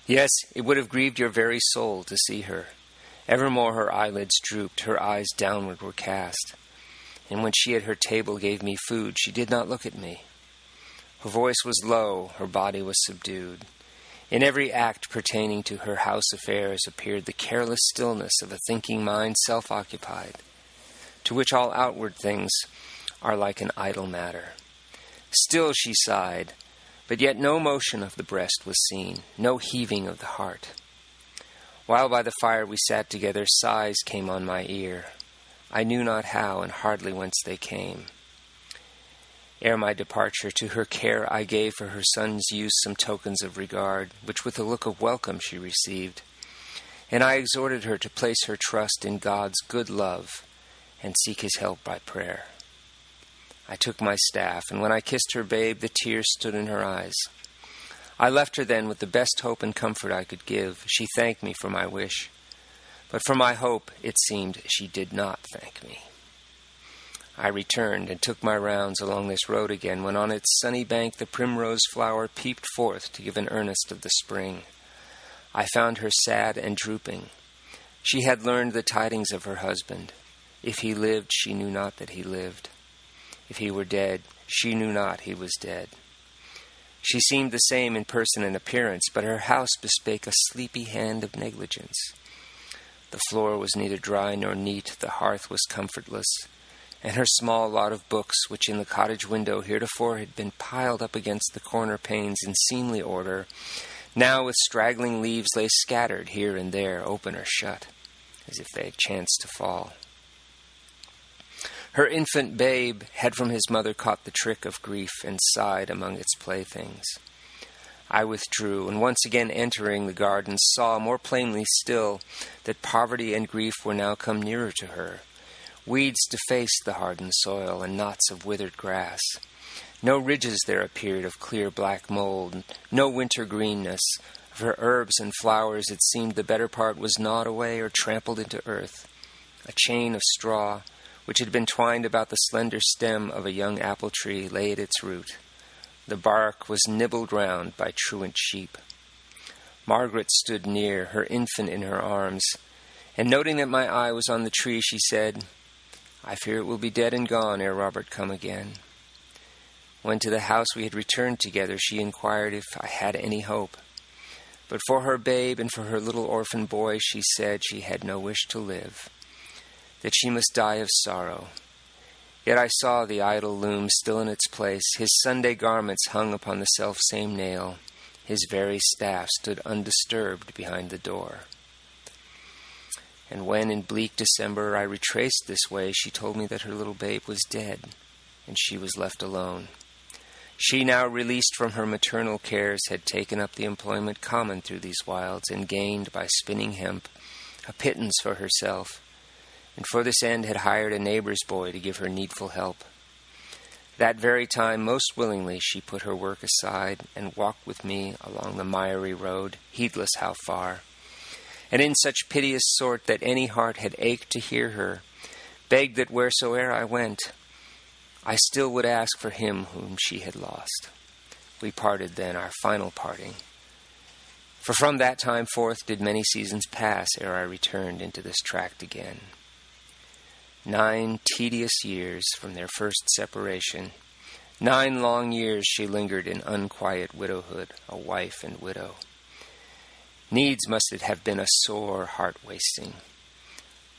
Yes, it would have grieved your very soul to see her. Evermore her eyelids drooped, her eyes downward were cast, and when she at her table gave me food, she did not look at me. Her voice was low, her body was subdued. In every act pertaining to her house affairs appeared the careless stillness of a thinking mind self-occupied, to which all outward things are like an idle matter. Still she sighed, but yet no motion of the breast was seen, no heaving of the heart. While by the fire we sat together, sighs came on my ear. I knew not how, and hardly whence they came. Ere my departure, to her care I gave for her son's use some tokens of regard, which with a look of welcome she received. And I exhorted her to place her trust in God's good love, and seek his help by prayer. I took my staff, and when I kissed her babe, the tears stood in her eyes. I left her then with the best hope and comfort I could give. She thanked me for my wish, but for my hope, it seemed, she did not thank me. I returned and took my rounds along this road again, when on its sunny bank the primrose flower peeped forth to give an earnest of the spring. I found her sad and drooping. She had learned the tidings of her husband. If he lived, she knew not that he lived. If he were dead, she knew not he was dead. She seemed the same in person and appearance, but her house bespake a sleepy hand of negligence. The floor was neither dry nor neat, the hearth was comfortless, and her small lot of books, which in the cottage window heretofore had been piled up against the corner panes in seemly order, now with straggling leaves lay scattered here and there, open or shut, as if they had chanced to fall. Her infant babe had from his mother caught the trick of grief and sighed among its playthings. I withdrew, and once again entering the garden, saw more plainly still that poverty and grief were now come nearer to her. Weeds defaced the hardened soil, and knots of withered grass. No ridges there appeared of clear black mold, no winter greenness. Of her herbs and flowers it seemed the better part was gnawed away or trampled into earth. A chain of straw, which had been twined about the slender stem of a young apple tree, lay at its root. The bark was nibbled round by truant sheep. Margaret stood near, her infant in her arms, and noting that my eye was on the tree, she said, "I fear it will be dead and gone ere Robert come again." When to the house we had returned together, she inquired if I had any hope. But for her babe and for her little orphan boy, she said she had no wish to live, that she must die of sorrow. Yet I saw the idol loom still in its place, his Sunday garments hung upon the self-same nail, his very staff stood undisturbed behind the door. And when in bleak December I retraced this way, she told me that her little babe was dead, and she was left alone. She, now released from her maternal cares, had taken up the employment common through these wilds, and gained, by spinning hemp, a pittance for herself, and for this end had hired a neighbor's boy to give her needful help. That very time, most willingly, she put her work aside and walked with me along the miry road, heedless how far, and in such piteous sort that any heart had ached to hear her, begged that wheresoe'er I went, I still would ask for him whom she had lost. We parted then, our final parting. For from that time forth did many seasons pass ere I returned into this tract again. 9 tedious years from their first separation. 9 long years she lingered in unquiet widowhood, a wife and widow. Needs must it have been a sore heart-wasting.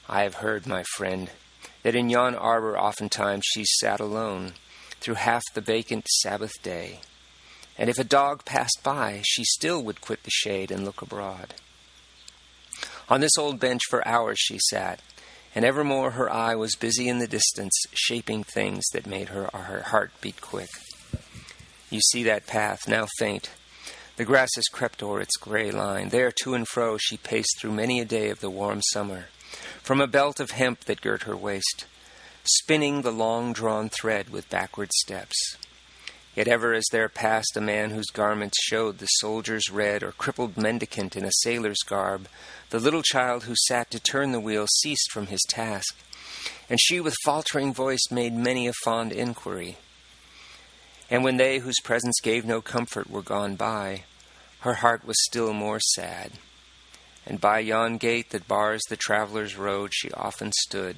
I have heard, my friend, that in yon arbor oftentimes she sat alone through half the vacant Sabbath day, and if a dog passed by, she still would quit the shade and look abroad. On this old bench for hours she sat, and evermore her eye was busy in the distance, shaping things that made her heart beat quick. You see that path, now faint. The grass has crept o'er its grey line. There, to and fro, she paced through many a day of the warm summer, from a belt of hemp that girt her waist, spinning the long-drawn thread with backward steps. Yet ever as there passed a man whose garments showed the soldier's red, or crippled mendicant in a sailor's garb, the little child who sat to turn the wheel ceased from his task, and she with faltering voice made many a fond inquiry. And when they whose presence gave no comfort were gone by, her heart was still more sad. And by yon gate that bars the traveller's road she often stood,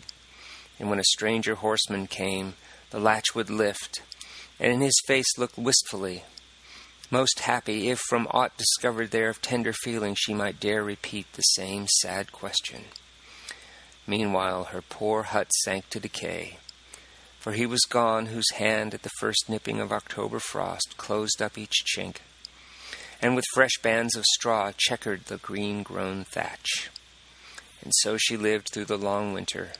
and when a stranger horseman came, the latch would lift, and in his face looked wistfully, most happy if from aught discovered there of tender feeling she might dare repeat the same sad question. Meanwhile her poor hut sank to decay, for he was gone whose hand at the first nipping of October frost closed up each chink, and with fresh bands of straw checkered the green-grown thatch. And so she lived through the long winter,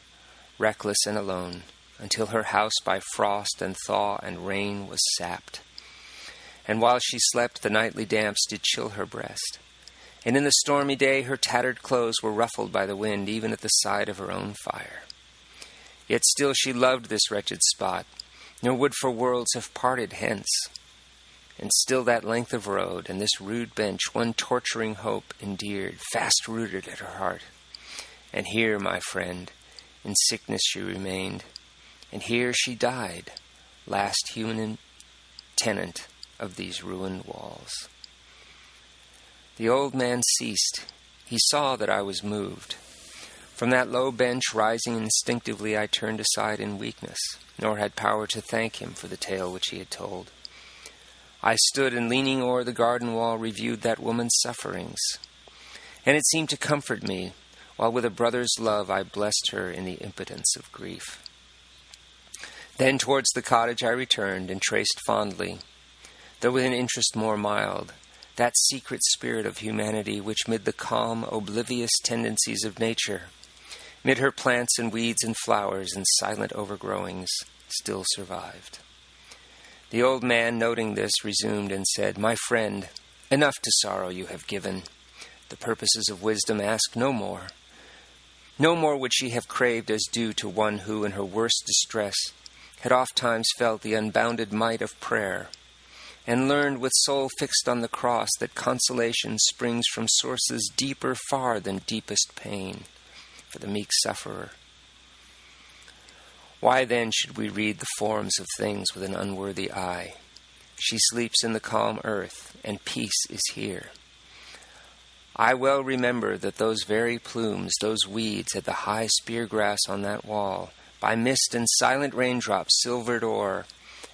reckless and alone, until her house by frost and thaw and rain was sapped. And while she slept, the nightly damps did chill her breast, and in the stormy day her tattered clothes were ruffled by the wind, even at the side of her own fire. Yet still she loved this wretched spot, nor would for worlds have parted hence. And still that length of road and this rude bench one torturing hope endeared, fast rooted at her heart. And here, my friend, in sickness she remained, and here she died, last human tenant of these ruined walls. The old man ceased. He saw that I was moved. From that low bench, rising instinctively, I turned aside in weakness, nor had power to thank him for the tale which he had told. I stood and, leaning o'er the garden wall, reviewed that woman's sufferings. And it seemed to comfort me, while with a brother's love I blessed her in the impotence of grief. Then towards the cottage I returned, and traced fondly, though with an interest more mild, that secret spirit of humanity which mid the calm, oblivious tendencies of nature, mid her plants and weeds and flowers and silent overgrowings, still survived. The old man, noting this, resumed and said, "My friend, enough to sorrow you have given. The purposes of wisdom ask no more. No more would she have craved as due to one who, in her worst distress, had ofttimes felt the unbounded might of prayer, and learned with soul fixed on the cross that consolation springs from sources deeper far than deepest pain for the meek sufferer. Why then should we read the forms of things with an unworthy eye? She sleeps in the calm earth, and peace is here. I well remember that those very plumes, those weeds, had the high spear grass on that wall, by mist and silent raindrops silvered o'er,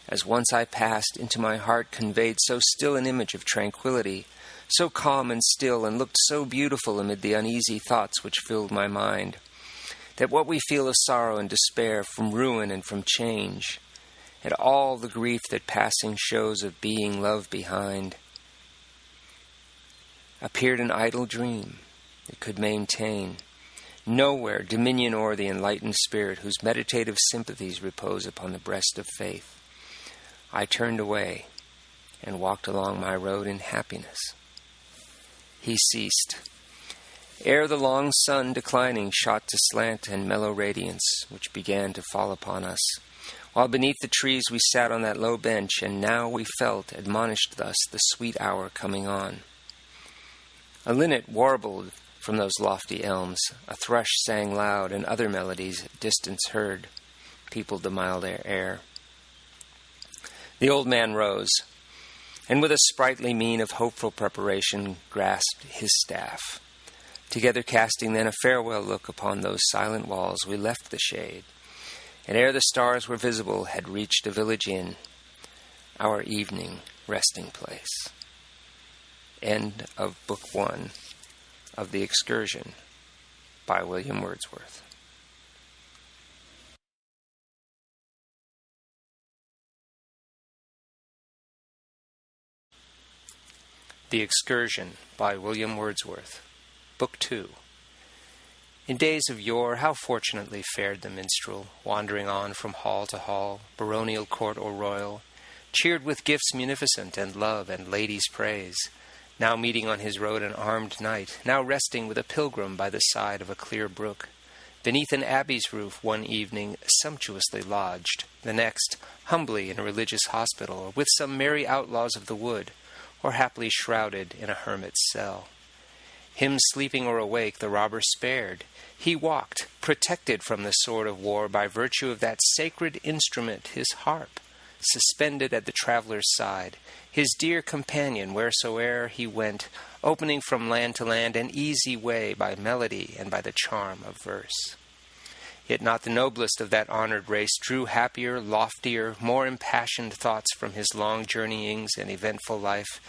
as once I passed, into my heart conveyed so still an image of tranquillity, so calm and still, and looked so beautiful amid the uneasy thoughts which filled my mind, that what we feel of sorrow and despair, from ruin and from change, and all the grief that passing shows of being love behind, appeared an idle dream that could maintain nowhere dominion o'er the enlightened spirit whose meditative sympathies repose upon the breast of faith. I turned away and walked along my road in happiness." He ceased. Ere the long sun declining shot to slant and mellow radiance, which began to fall upon us, while beneath the trees we sat on that low bench, and now we felt, admonished thus, the sweet hour coming on. A linnet warbled from those lofty elms, a thrush sang loud, and other melodies, at distance heard, peopled the mild air. The old man rose, and with a sprightly mien of hopeful preparation grasped his staff. Together casting then a farewell look upon those silent walls, we left the shade, and ere the stars were visible had reached a village inn, our evening resting place. End of Book 1 of The Excursion by William Wordsworth. The Excursion by William Wordsworth, Book 2. In days of yore, how fortunately fared the minstrel, wandering on from hall to hall, baronial court or royal, cheered with gifts munificent and love and ladies' praise, now meeting on his road an armed knight, now resting with a pilgrim by the side of a clear brook, beneath an abbey's roof one evening sumptuously lodged, the next humbly in a religious hospital, or with some merry outlaws of the wood, or haply shrouded in a hermit's cell. Him sleeping or awake the robber spared. He walked, protected from the sword of war by virtue of that sacred instrument, his harp, suspended at the traveller's side, his dear companion wheresoe'er he went, opening from land to land an easy way by melody and by the charm of verse. Yet not the noblest of that honoured race drew happier, loftier, more impassioned thoughts from his long journeyings and eventful life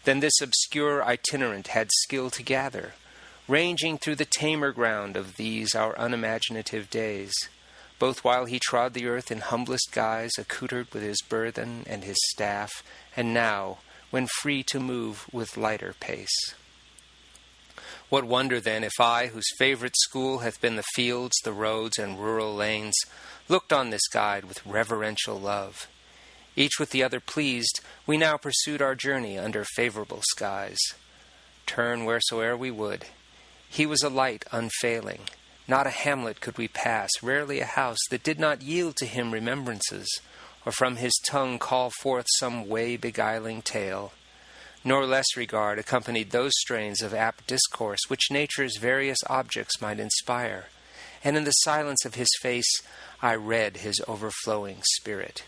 than this obscure itinerant had skill to gather, ranging through the tamer ground of these our unimaginative days, both while he trod the earth in humblest guise, accoutred with his burthen and his staff, and now, when free to move with lighter pace. What wonder, then, if I, whose favourite school hath been the fields, the roads, and rural lanes, looked on this guide with reverential love. Each with the other pleased, we now pursued our journey under favourable skies. Turn wheresoe'er we would, he was a light unfailing. Not a hamlet could we pass, rarely a house, that did not yield to him remembrances, or from his tongue call forth some way-beguiling tale. Nor less regard accompanied those strains of apt discourse which nature's various objects might inspire, and in the silence of his face I read his overflowing spirit.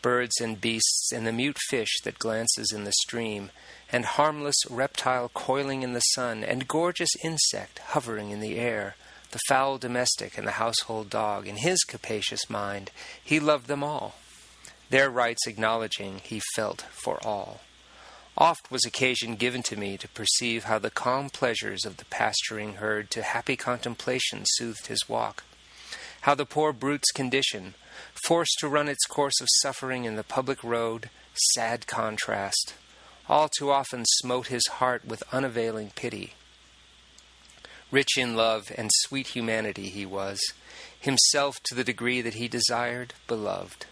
Birds and beasts, and the mute fish that glances in the stream, and harmless reptile coiling in the sun, and gorgeous insect hovering in the air, the foul domestic and the household dog, in his capacious mind he loved them all. Their rights acknowledging, he felt for all. Oft was occasion given to me to perceive how the calm pleasures of the pasturing herd to happy contemplation soothed his walk, how the poor brute's condition, forced to run its course of suffering in the public road, sad contrast, all too often smote his heart with unavailing pity. Rich in love and sweet humanity he was, himself to the degree that he desired, beloved.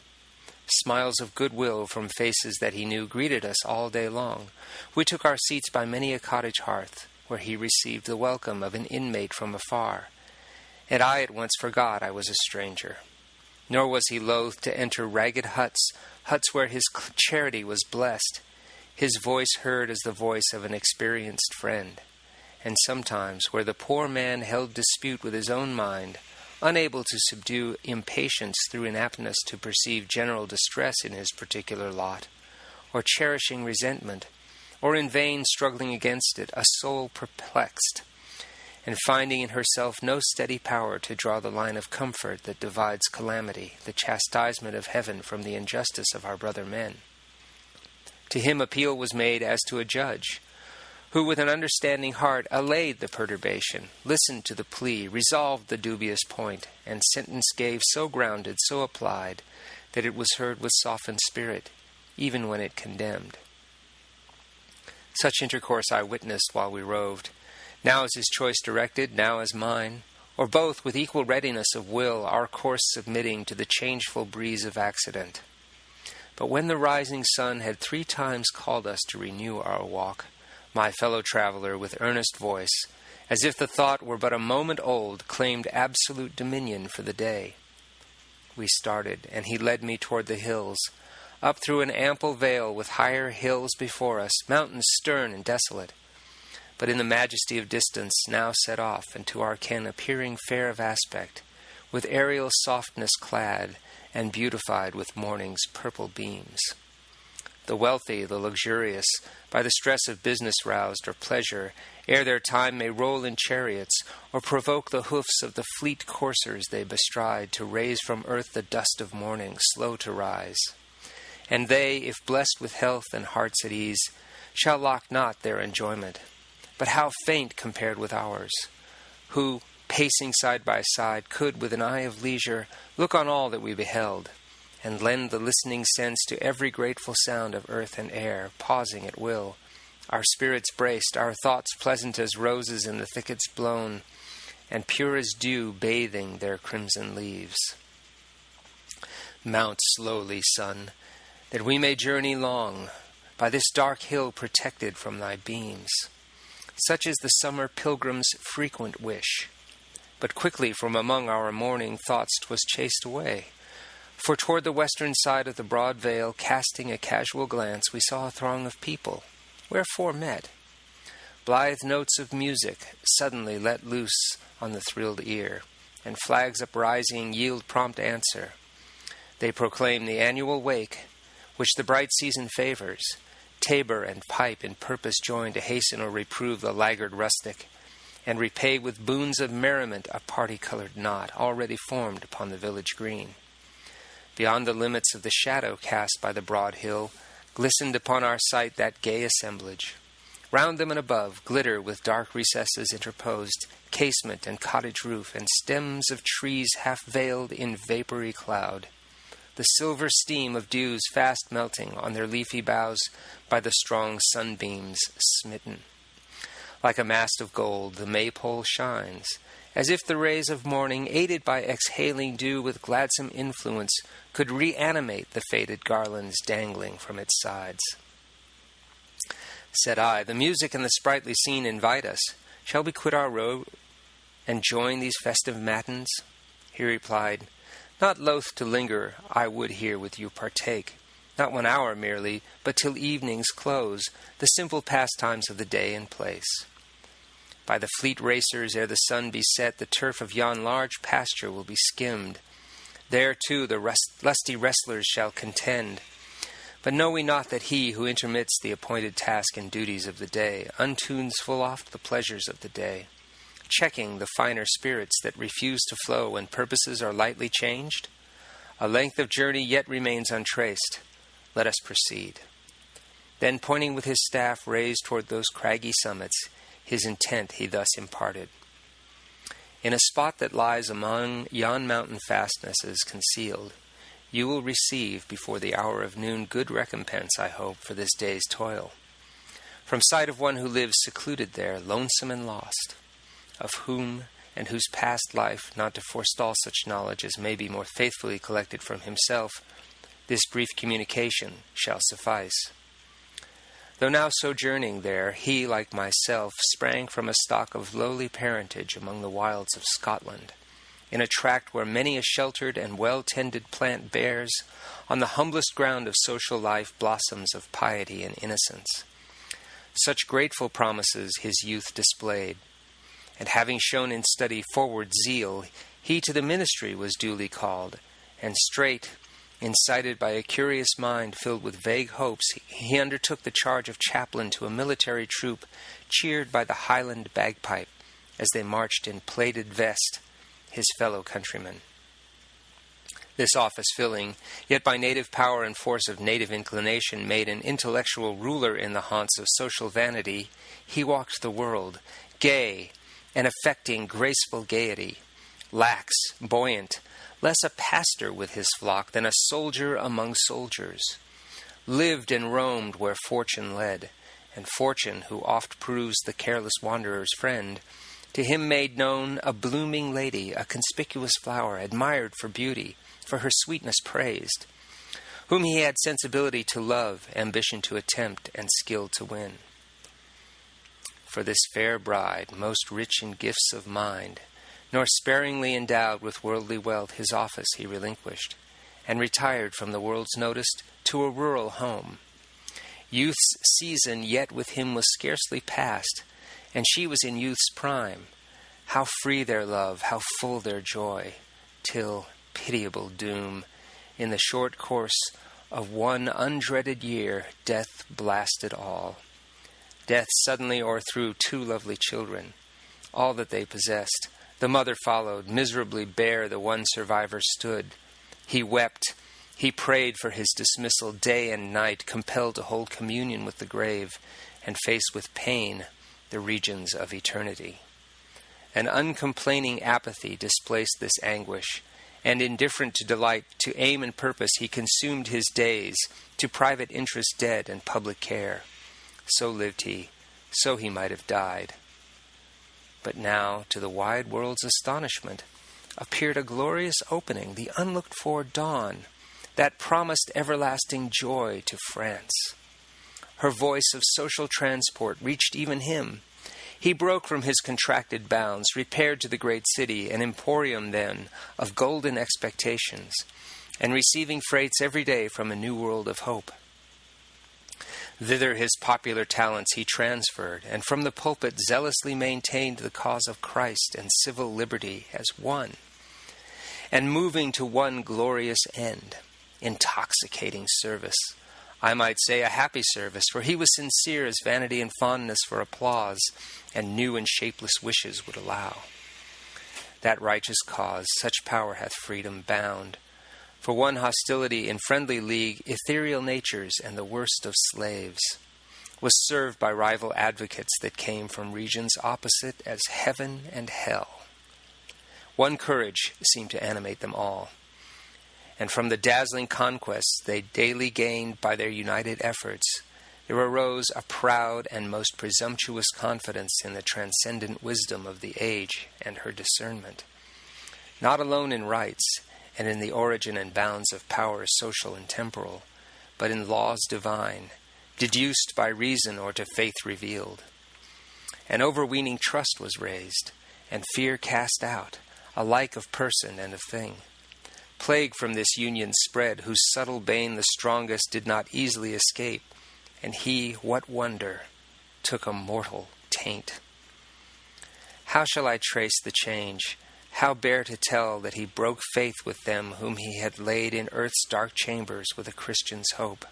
Smiles of goodwill from faces that he knew greeted us all day long. We took our seats by many a cottage hearth, where he received the welcome of an inmate from afar, and I at once forgot I was a stranger. Nor was he loath to enter ragged huts where his charity was blessed, his voice heard as the voice of an experienced friend, and sometimes where the poor man held dispute with his own mind, unable to subdue impatience through inaptness to perceive general distress in his particular lot, or cherishing resentment, or in vain struggling against it, a soul perplexed, and finding in herself no steady power to draw the line of comfort that divides calamity, the chastisement of heaven, from the injustice of our brother men. To him appeal was made as to a judge, who with an understanding heart allayed the perturbation, listened to the plea, resolved the dubious point, and sentence gave so grounded, so applied, that it was heard with softened spirit, even when it condemned. Such intercourse I witnessed while we roved, now as his choice directed, now as mine, or both with equal readiness of will, our course submitting to the changeful breeze of accident. But when the rising sun had 3 times called us to renew our walk, my fellow traveler, with earnest voice, as if the thought were but a moment old, claimed absolute dominion for the day. We started, and he led me toward the hills, up through an ample vale with higher hills before us, mountains stern and desolate, but in the majesty of distance now set off, and to our ken appearing fair of aspect, with aerial softness clad, and beautified with morning's purple beams. The wealthy, the luxurious, by the stress of business roused or pleasure, ere their time may roll in chariots, or provoke the hoofs of the fleet coursers they bestride to raise from earth the dust of morning, slow to rise. And they, if blessed with health and hearts at ease, shall lack not their enjoyment. But how faint compared with ours, who, pacing side by side, could, with an eye of leisure, look on all that we beheld, and lend the listening sense to every grateful sound of earth and air, pausing at will, our spirits braced, our thoughts pleasant as roses in the thickets blown, and pure as dew bathing their crimson leaves. Mount slowly, sun, that we may journey long, by this dark hill protected from thy beams. Such is the summer pilgrim's frequent wish. But quickly from among our morning thoughts 'twas chased away, for toward the western side of the broad vale, casting a casual glance, we saw a throng of people, wherefore met. Blithe notes of music suddenly let loose on the thrilled ear, and flags uprising yield prompt answer. They proclaim the annual wake, which the bright season favors, tabor and pipe in purpose join to hasten or reprove the laggard rustic, and repay with boons of merriment a party-colored knot already formed upon the village green. Beyond the limits of the shadow cast by the broad hill, glistened upon our sight that gay assemblage. Round them and above, glitter with dark recesses interposed, casement and cottage roof, and stems of trees half veiled in vapory cloud. The silver steam of dews fast melting on their leafy boughs by the strong sunbeams smitten. Like a mast of gold, the maypole shines, as if the rays of morning, aided by exhaling dew with gladsome influence, could reanimate the faded garlands dangling from its sides. Said I, the music and the sprightly scene invite us. Shall we quit our road and join these festive matins? He replied, not loath to linger, I would here with you partake, not 1 hour merely, but till evening's close, the simple pastimes of the day and place. By the fleet racers, ere the sun be set, the turf of yon large pasture will be skimmed. There, too, the lusty wrestlers shall contend. But know we not that he who intermits the appointed task and duties of the day untunes full oft the pleasures of the day, checking the finer spirits that refuse to flow when purposes are lightly changed? A length of journey yet remains untraced. Let us proceed. Then, pointing with his staff raised toward those craggy summits, his intent he thus imparted. In a spot that lies among yon mountain fastnesses concealed, you will receive before the hour of noon good recompense, I hope, for this day's toil. From sight of one who lives secluded there, lonesome and lost, of whom and whose past life, not to forestall such knowledge as may be more faithfully collected from himself, this brief communication shall suffice. Though now sojourning there, he, like myself, sprang from a stock of lowly parentage among the wilds of Scotland, in a tract where many a sheltered and well-tended plant bears, on the humblest ground of social life, blossoms of piety and innocence. Such grateful promises his youth displayed, and having shown in study forward zeal, he to the ministry was duly called, and straight, incited by a curious mind filled with vague hopes, he undertook the charge of chaplain to a military troop, cheered by the Highland bagpipe, as they marched in plaited vest, his fellow countrymen. This office filling, yet by native power and force of native inclination made an intellectual ruler in the haunts of social vanity, he walked the world, gay, and affecting graceful gaiety, lax, buoyant, less a pastor with his flock than a soldier among soldiers, lived and roamed where fortune led, and fortune, who oft proves the careless wanderer's friend, to him made known a blooming lady, a conspicuous flower, admired for beauty, for her sweetness praised, whom he had sensibility to love, ambition to attempt, and skill to win. For this fair bride, most rich in gifts of mind, nor sparingly endowed with worldly wealth, his office he relinquished, and retired from the world's notice to a rural home. Youth's season yet with him was scarcely past, and she was in youth's prime. How free their love, how full their joy, till, pitiable doom, in the short course of one undreaded year, death blasted all. Death suddenly o'erthrew two lovely children, all that they possessed. The mother followed, miserably bare the one survivor stood. He wept, he prayed for his dismissal day and night, compelled to hold communion with the grave, and face with pain the regions of eternity. An uncomplaining apathy displaced this anguish, and indifferent to delight, to aim and purpose, he consumed his days, to private interest dead and public care. So lived he, so he might have died. But now, to the wide world's astonishment, appeared a glorious opening, the unlooked-for dawn, that promised everlasting joy to France. Her voice of social transport reached even him. He broke from his contracted bounds, repaired to the great city, an emporium then of golden expectations, and receiving freights every day from a new world of hope. Thither his popular talents he transferred, and from the pulpit zealously maintained the cause of Christ and civil liberty as one, and moving to one glorious end, intoxicating service. I might say a happy service, for he was sincere as vanity and fondness for applause and new and shapeless wishes would allow. That righteous cause, such power hath freedom bound. For one hostility in friendly league, ethereal natures and the worst of slaves, was served by rival advocates that came from regions opposite as heaven and hell. One courage seemed to animate them all, and from the dazzling conquests they daily gained by their united efforts, there arose a proud and most presumptuous confidence in the transcendent wisdom of the age and her discernment, not alone in rights, and in the origin and bounds of powers social and temporal, but in laws divine, deduced by reason or to faith revealed. An overweening trust was raised, and fear cast out, alike of person and of thing. Plague from this union spread, whose subtle bane the strongest did not easily escape, and he, what wonder, took a mortal taint. How shall I trace the change? How bear to tell that he broke faith with them whom he had laid in earth's dark chambers with a Christian's hope?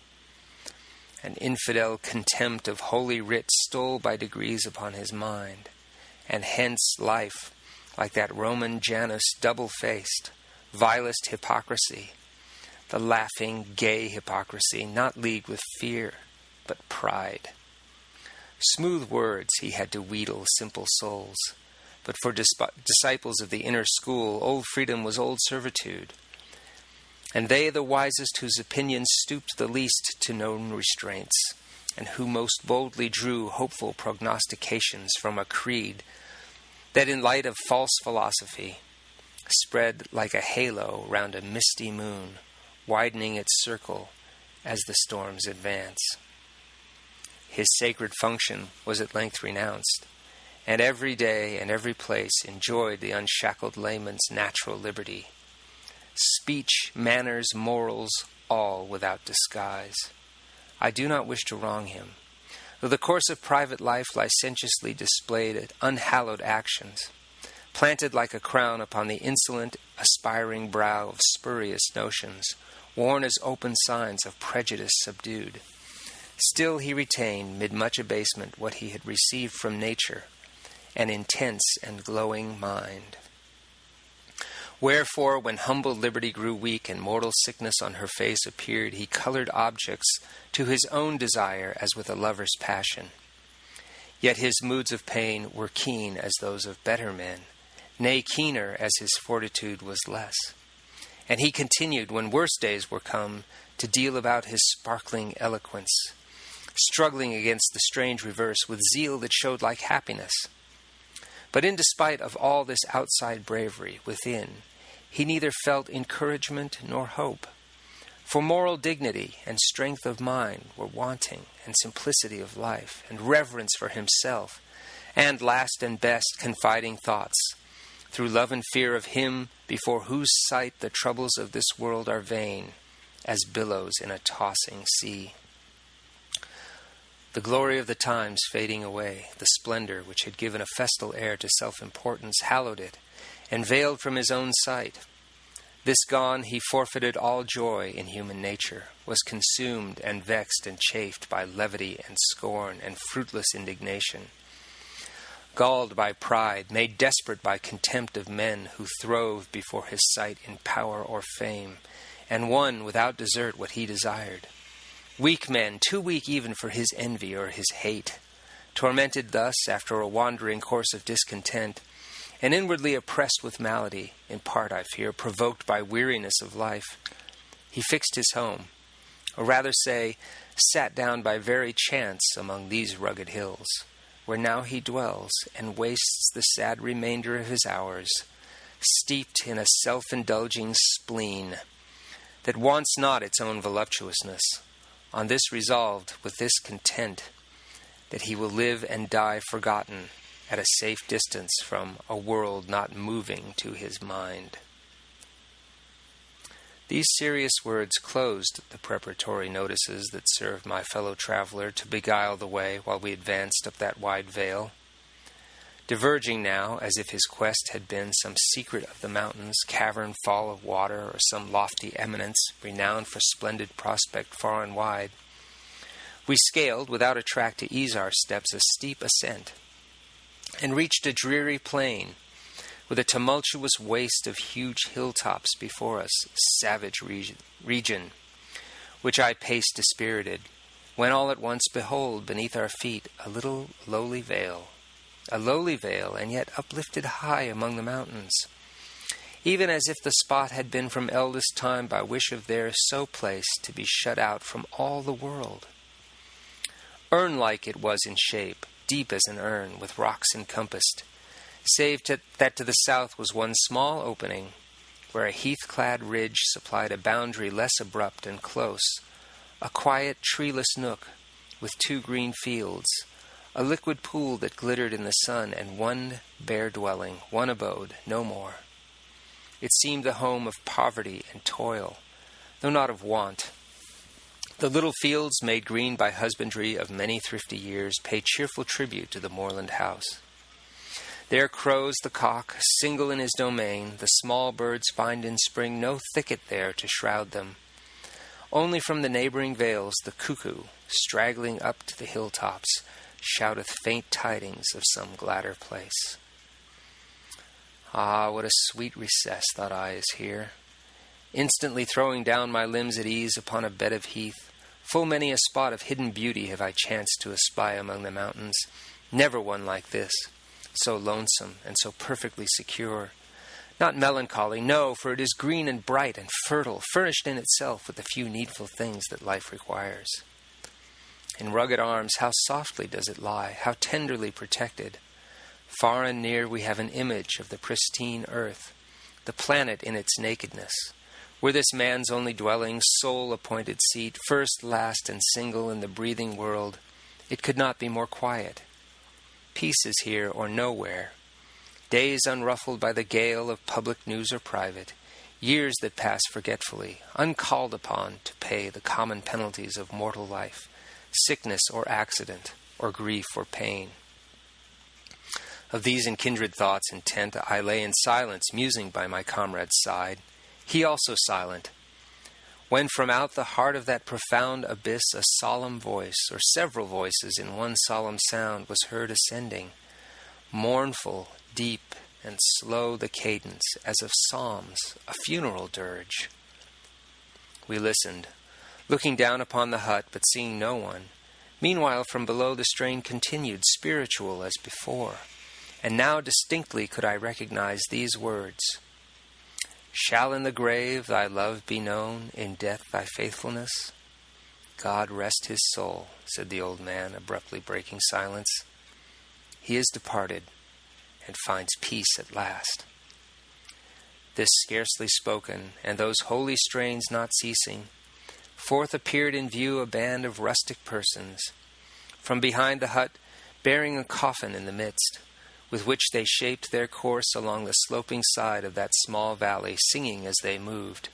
An infidel contempt of holy writ stole by degrees upon his mind, and hence life, like that Roman Janus double-faced, vilest hypocrisy, the laughing, gay hypocrisy, not leagued with fear, but pride. Smooth words he had to wheedle simple souls, but for disciples of the inner school, old freedom was old servitude. And they, the wisest, whose opinions stooped the least to known restraints, and who most boldly drew hopeful prognostications from a creed that, in light of false philosophy, spread like a halo round a misty moon, widening its circle as the storms advance. His sacred function was at length renounced, and every day and every place enjoyed the unshackled layman's natural liberty. Speech, manners, morals, all without disguise. I do not wish to wrong him, though the course of private life licentiously displayed unhallowed actions, planted like a crown upon the insolent, aspiring brow of spurious notions, worn as open signs of prejudice subdued. Still he retained, mid much abasement, what he had received from nature, an intense and glowing mind. Wherefore, when humble liberty grew weak and mortal sickness on her face appeared, he colored objects to his own desire as with a lover's passion. Yet his moods of pain were keen as those of better men, nay, keener as his fortitude was less. And he continued, when worse days were come, to deal about his sparkling eloquence, struggling against the strange reverse with zeal that showed like happiness. But in despite of all this outside bravery, within, he neither felt encouragement nor hope. For moral dignity and strength of mind were wanting, and simplicity of life, and reverence for himself, and last and best, confiding thoughts, through love and fear of him before whose sight the troubles of this world are vain, as billows in a tossing sea. The glory of the times fading away, the splendor which had given a festal air to self-importance hallowed it, and veiled from his own sight. This gone, he forfeited all joy in human nature, was consumed and vexed and chafed by levity and scorn and fruitless indignation. Galled by pride, made desperate by contempt of men who throve before his sight in power or fame, and won without desert what he desired. Weak men, too weak even for his envy or his hate, tormented thus after a wandering course of discontent, and inwardly oppressed with malady, in part, I fear, provoked by weariness of life, he fixed his home, or rather say, sat down by very chance among these rugged hills, where now he dwells, and wastes the sad remainder of his hours, steeped in a self-indulging spleen, that wants not its own voluptuousness, on this resolved, with this content, that he will live and die forgotten, at a safe distance from a world not moving to his mind. These serious words closed the preparatory notices that served my fellow traveler to beguile the way while we advanced up that wide vale. Diverging now, as if his quest had been some secret of the mountains, cavern fall of water, or some lofty eminence renowned for splendid prospect far and wide, we scaled, without a track to ease our steps, a steep ascent, and reached a dreary plain, with a tumultuous waste of huge hilltops before us, savage region, which I paced dispirited, when all at once, behold, beneath our feet, a little lowly vale, and yet uplifted high among the mountains, even as if the spot had been from eldest time by wish of theirs so placed to be shut out from all the world. Urn-like it was in shape, deep as an urn, with rocks encompassed, save that to the south was one small opening, where a heath-clad ridge supplied a boundary less abrupt and close, a quiet, treeless nook, with 2 green fields, a liquid pool that glittered in the sun, and one bare dwelling, one abode, no more. It seemed the home of poverty and toil, though not of want. The little fields, made green by husbandry of many thrifty years, pay cheerful tribute to the moorland house. There crows the cock, single in his domain. The small birds find in spring no thicket there to shroud them. Only from the neighboring vales the cuckoo, straggling up to the hilltops, shouteth faint tidings of some gladder place. Ah, what a sweet recess, thought I, is here. Instantly throwing down my limbs at ease upon a bed of heath, Full many a spot of hidden beauty have I chanced to espy among the mountains, never one like this, so lonesome and so perfectly secure. Not melancholy, no, for it is green and bright and fertile, furnished in itself with the few needful things that life requires. In rugged arms, how softly does it lie, how tenderly protected. Far and near we have an image of the pristine earth, the planet in its nakedness. Were this man's only dwelling, soul-appointed seat, first, last, and single in the breathing world, it could not be more quiet. Peace is here or nowhere. Days unruffled by the gale of public news or private, years that pass forgetfully, uncalled upon to pay the common penalties of mortal life, sickness or accident, or grief or pain. Of these and kindred thoughts intent, I lay in silence, musing by my comrade's side, he also silent, when from out the heart of that profound abyss a solemn voice, or several voices in one solemn sound, was heard ascending, mournful, deep, and slow the cadence, as of psalms, a funeral dirge. We listened, looking down upon the hut, but seeing no one. Meanwhile, from below the strain continued, spiritual as before, and now distinctly could I recognize these words: "Shall in the grave thy love be known, in death thy faithfulness?" "God rest his soul," said the old man, abruptly breaking silence. "He is departed, and finds peace at last." This scarcely spoken, and those holy strains not ceasing, forth appeared in view a band of rustic persons, from behind the hut bearing a coffin in the midst, with which they shaped their course along the sloping side of that small valley, singing as they moved.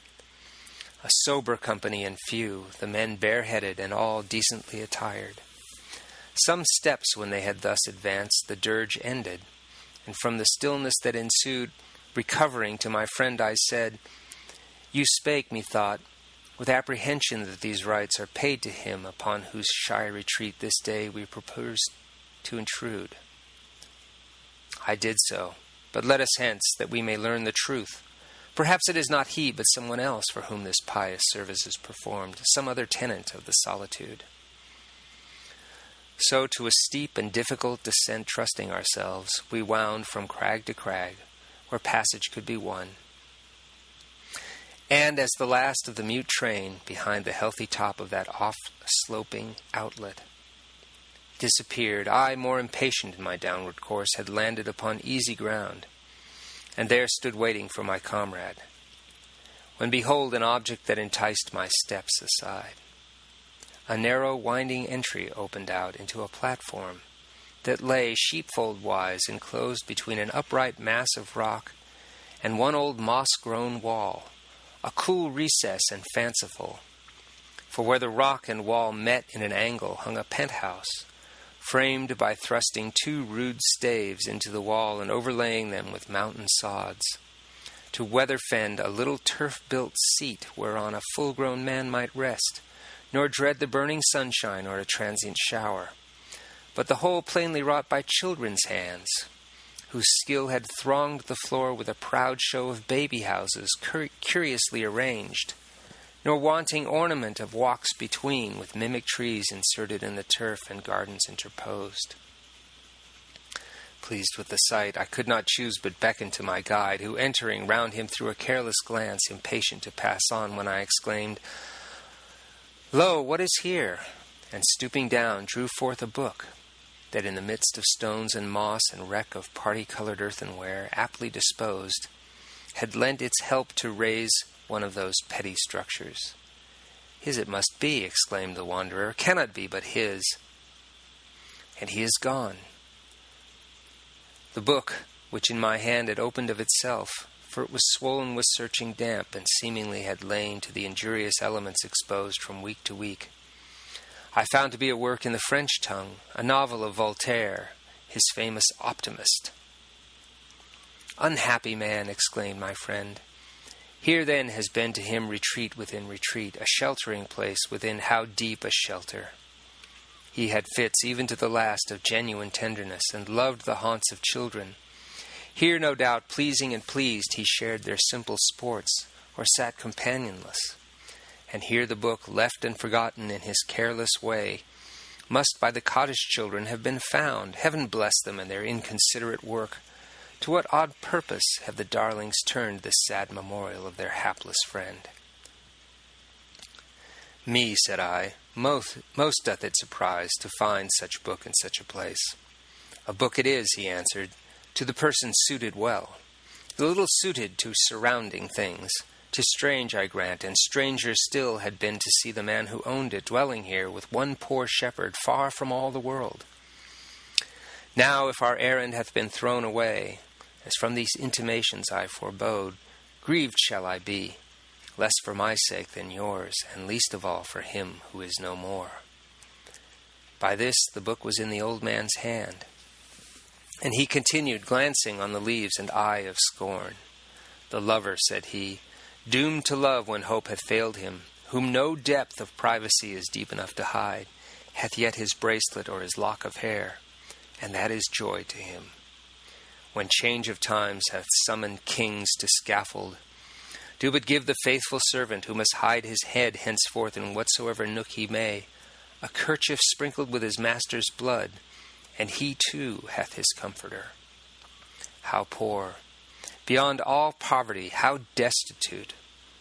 A sober company and few, the men bareheaded and all decently attired. Some steps when they had thus advanced, the dirge ended, and from the stillness that ensued, recovering to my friend, I said, "You spake, methought, with apprehension that these rites are paid to him upon whose shy retreat this day we propose to intrude." "I did so, but let us hence, that we may learn the truth. Perhaps it is not he, but someone else for whom this pious service is performed, some other tenant of the solitude." So to a steep and difficult descent trusting ourselves, we wound from crag to crag, where passage could be won. And as the last of the mute train, behind the healthy top of that off-sloping outlet disappeared, I, more impatient in my downward course, had landed upon easy ground, and there stood waiting for my comrade, when behold an object that enticed my steps aside. A narrow, winding entry opened out into a platform that lay sheepfold-wise enclosed between an upright mass of rock and one old moss-grown wall, a cool recess and fanciful, for where the rock and wall met in an angle hung a penthouse, framed by thrusting two rude staves into the wall and overlaying them with mountain sods, to weather-fend a little turf-built seat whereon a full-grown man might rest, nor dread the burning sunshine or a transient shower, but the whole plainly wrought by children's hands, whose skill had thronged the floor with a proud show of baby-houses curiously arranged, nor wanting ornament of walks between, with mimic trees inserted in the turf and gardens interposed. Pleased with the sight, I could not choose but beckon to my guide, who, entering, round him threw a careless glance, impatient to pass on, when I exclaimed, "Lo, what is here?" and stooping down, drew forth a book, that in the midst of stones and moss and wreck of party-colored earthenware, aptly disposed, had lent its help to raise one of those petty structures. "His it must be," exclaimed the wanderer, "cannot be but his." And he is gone. The book, which in my hand had opened of itself, for it was swollen with searching damp, and seemingly had lain to the injurious elements exposed from week to week, I found to be a work in the French tongue, a novel of Voltaire, his famous optimist. "Unhappy man," exclaimed my friend. "Here then has been to him retreat within retreat, a sheltering place within how deep a shelter. He had fits even to the last of genuine tenderness, and loved the haunts of children. Here, no doubt, pleasing and pleased, he shared their simple sports, or sat companionless. And here the book, left and forgotten in his careless way, must by the cottage children have been found. Heaven bless them in their inconsiderate work. To what odd purpose have the darlings turned this sad memorial of their hapless friend? Me, said I, most doth it surprise to find such book in such a place. A book it is, he answered, to the person suited well, a little suited to surrounding things. 'Tis strange, I grant, and stranger still had been to see the man who owned it dwelling here with one poor shepherd far from all the world. Now, if our errand hath been thrown away, as from these intimations I forebode, grieved shall I be, less for my sake than yours, and least of all for him who is no more. By this the book was in the old man's hand, and he continued, glancing on the leaves and eye of scorn. The lover, said he, doomed to love when hope hath failed him, whom no depth of privacy is deep enough to hide, hath yet his bracelet or his lock of hair, and that is joy to him. When change of times hath summoned kings to scaffold, do but give the faithful servant who must hide his head henceforth in whatsoever nook he may, a kerchief sprinkled with his master's blood, and he too hath his comforter. How poor, beyond all poverty, how destitute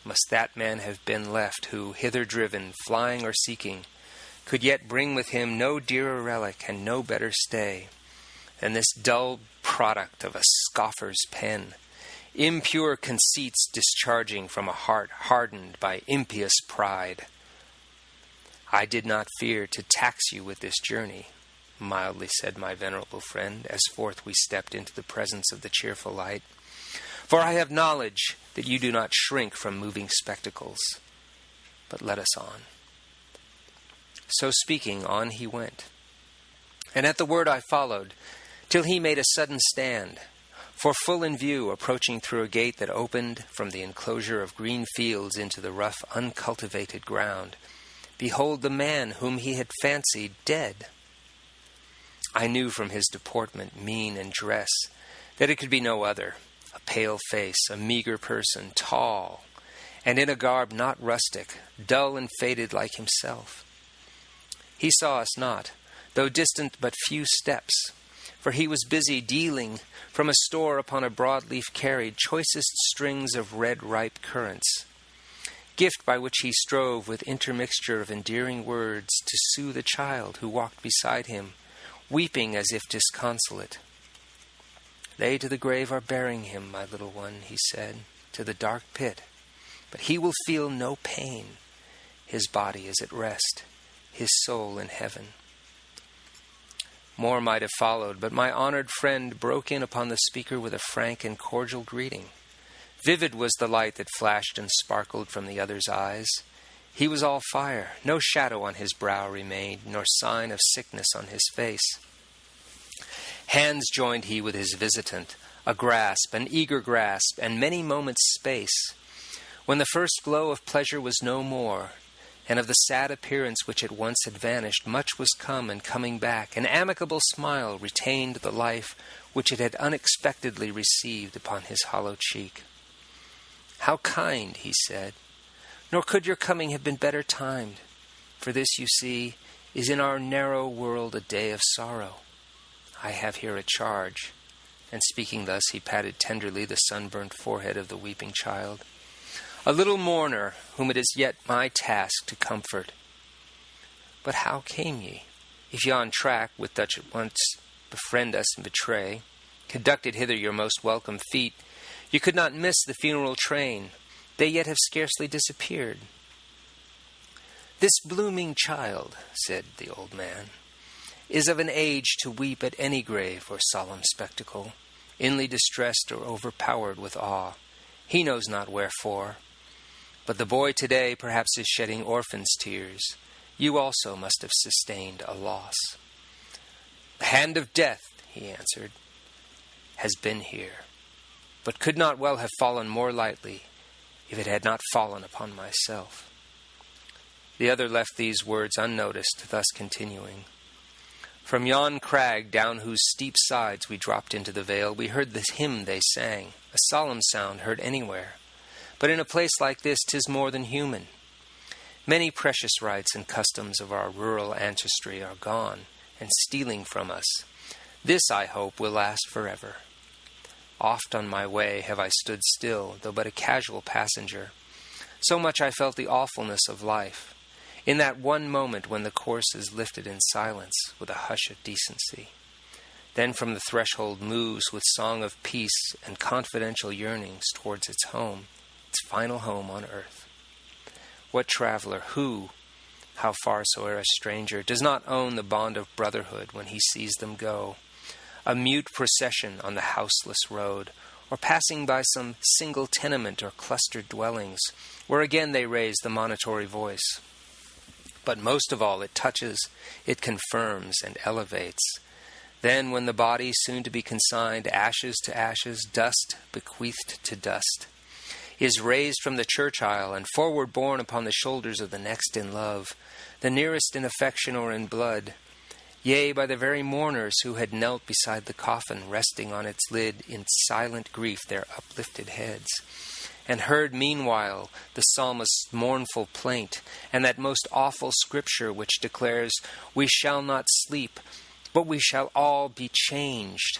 must that man have been left who, hither driven, flying or seeking, could yet bring with him no dearer relic and no better stay than this dull product of a scoffer's pen, impure conceits discharging from a heart hardened by impious pride. I did not fear to tax you with this journey, mildly said my venerable friend, as forth we stepped into the presence of the cheerful light, for I have knowledge that you do not shrink from moving spectacles. But let us on. So speaking, on he went. And at the word I followed, till he made a sudden stand, for full in view, approaching through a gate that opened from the enclosure of green fields into the rough, uncultivated ground, behold the man whom he had fancied dead. I knew from his deportment, mien, and dress that it could be no other. A pale face, a meagre person, tall, and in a garb not rustic, dull and faded like himself. He saw us not, though distant but few steps, for he was busy dealing from a store upon a broadleaf carried choicest strings of red ripe currants, gift by which he strove with intermixture of endearing words to soothe a child who walked beside him, weeping as if disconsolate. They to the grave are bearing him, my little one, he said, to the dark pit, but he will feel no pain. His body is at rest, his soul in heaven. More might have followed, but my honored friend broke in upon the speaker with a frank and cordial greeting. Vivid was the light that flashed and sparkled from the other's eyes. He was all fire, no shadow on his brow remained, nor sign of sickness on his face. Hands joined he with his visitant, a grasp, an eager grasp, and many moments' space, when the first glow of pleasure was no more, and of the sad appearance which at once had vanished, much was come and coming back. An amicable smile retained the life which it had unexpectedly received upon his hollow cheek. How kind, he said, nor could your coming have been better timed, for this, you see, is in our narrow world a day of sorrow. I have here a charge, and speaking thus he patted tenderly the sunburnt forehead of the weeping child, a little mourner whom it is yet my task to comfort. But how came ye, if yon track, with such at once befriend us and betray, conducted hither your most welcome feet, you could not miss the funeral train, they yet have scarcely disappeared. This blooming child, said the old man, is of an age to weep at any grave or solemn spectacle, inly distressed or overpowered with awe. He knows not wherefore. But the boy today perhaps is shedding orphan's tears. You also must have sustained a loss. The hand of death, he answered, has been here, but could not well have fallen more lightly if it had not fallen upon myself. The other left these words unnoticed, thus continuing. From yon crag, down whose steep sides we dropped into the vale, we heard the hymn they sang, a solemn sound heard anywhere. But in a place like this, 'tis more than human. Many precious rites and customs of our rural ancestry are gone and stealing from us. This, I hope, will last forever. Oft on my way have I stood still, though but a casual passenger. So much I felt the awfulness of life, in that one moment when the course is lifted in silence with a hush of decency. Then from the threshold moves with song of peace and confidential yearnings towards its home, its final home on earth. What traveler who, how far soe'er a stranger, does not own the bond of brotherhood when he sees them go, a mute procession on the houseless road, or passing by some single tenement or clustered dwellings, where again they raise the monitory voice. But most of all it touches, it confirms and elevates. Then when the body, soon to be consigned, ashes to ashes, dust bequeathed to dust, is raised from the church aisle and forward borne upon the shoulders of the next in love, the nearest in affection or in blood, yea, by the very mourners who had knelt beside the coffin, resting on its lid in silent grief their uplifted heads, and heard meanwhile the psalmist's mournful plaint, and that most awful scripture which declares, "We shall not sleep, but we shall all be changed."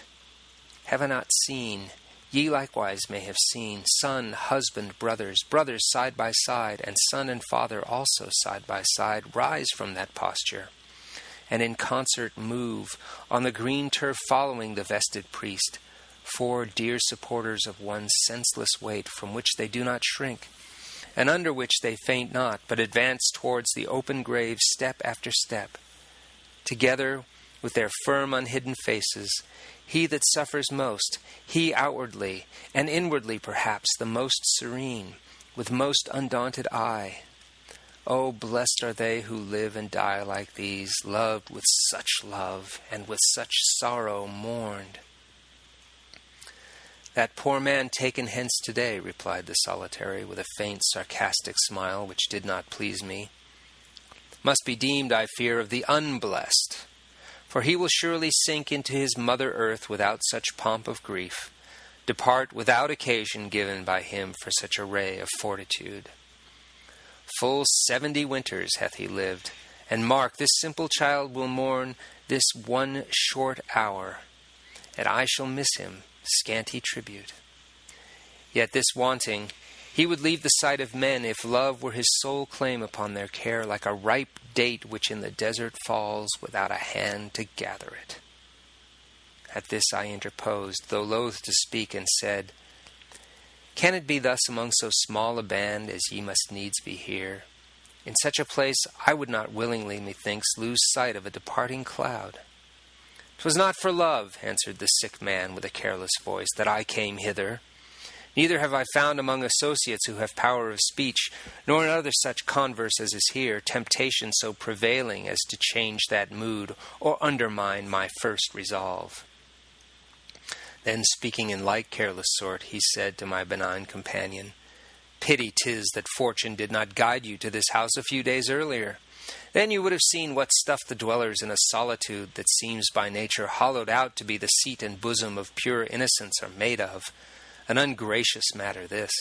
Have I not seen, ye likewise may have seen, son, husband, brothers side by side, and son and father also side by side, rise from that posture, and in concert move, on the green turf following the vested priest, 4 dear supporters of one senseless weight from which they do not shrink, and under which they faint not, but advance towards the open grave step after step. Together with their firm unhidden faces, he that suffers most, he outwardly, and inwardly perhaps the most serene, with most undaunted eye. Oh, blessed are they who live and die like these, loved with such love, and with such sorrow mourned. "That poor man taken hence today," replied the solitary, with a faint sarcastic smile which did not please me, "must be deemed, I fear, of the unblessed, for he will surely sink into his mother earth without such pomp of grief, depart without occasion given by him for such a ray of fortitude. Full 70 winters hath he lived, and mark, this simple child will mourn this one short hour, and I shall miss him scanty tribute. Yet this wanting, he would leave the sight of men if love were his sole claim upon their care, like a ripe date which in the desert falls without a hand to gather it." At this I interposed, though loath to speak, and said, "Can it be thus among so small a band as ye must needs be here? In such a place I would not willingly, methinks, lose sight of a departing cloud." "'Twas not for love," answered the sick man with a careless voice, "that I came hither. Neither have I found among associates who have power of speech, nor in other such converse as is here, temptation so prevailing as to change that mood or undermine my first resolve." Then, speaking in like careless sort, he said to my benign companion, "Pity 'tis that fortune did not guide you to this house a few days earlier. Then you would have seen what stuff the dwellers in a solitude that seems by nature hollowed out to be the seat and bosom of pure innocence are made of. An ungracious matter this,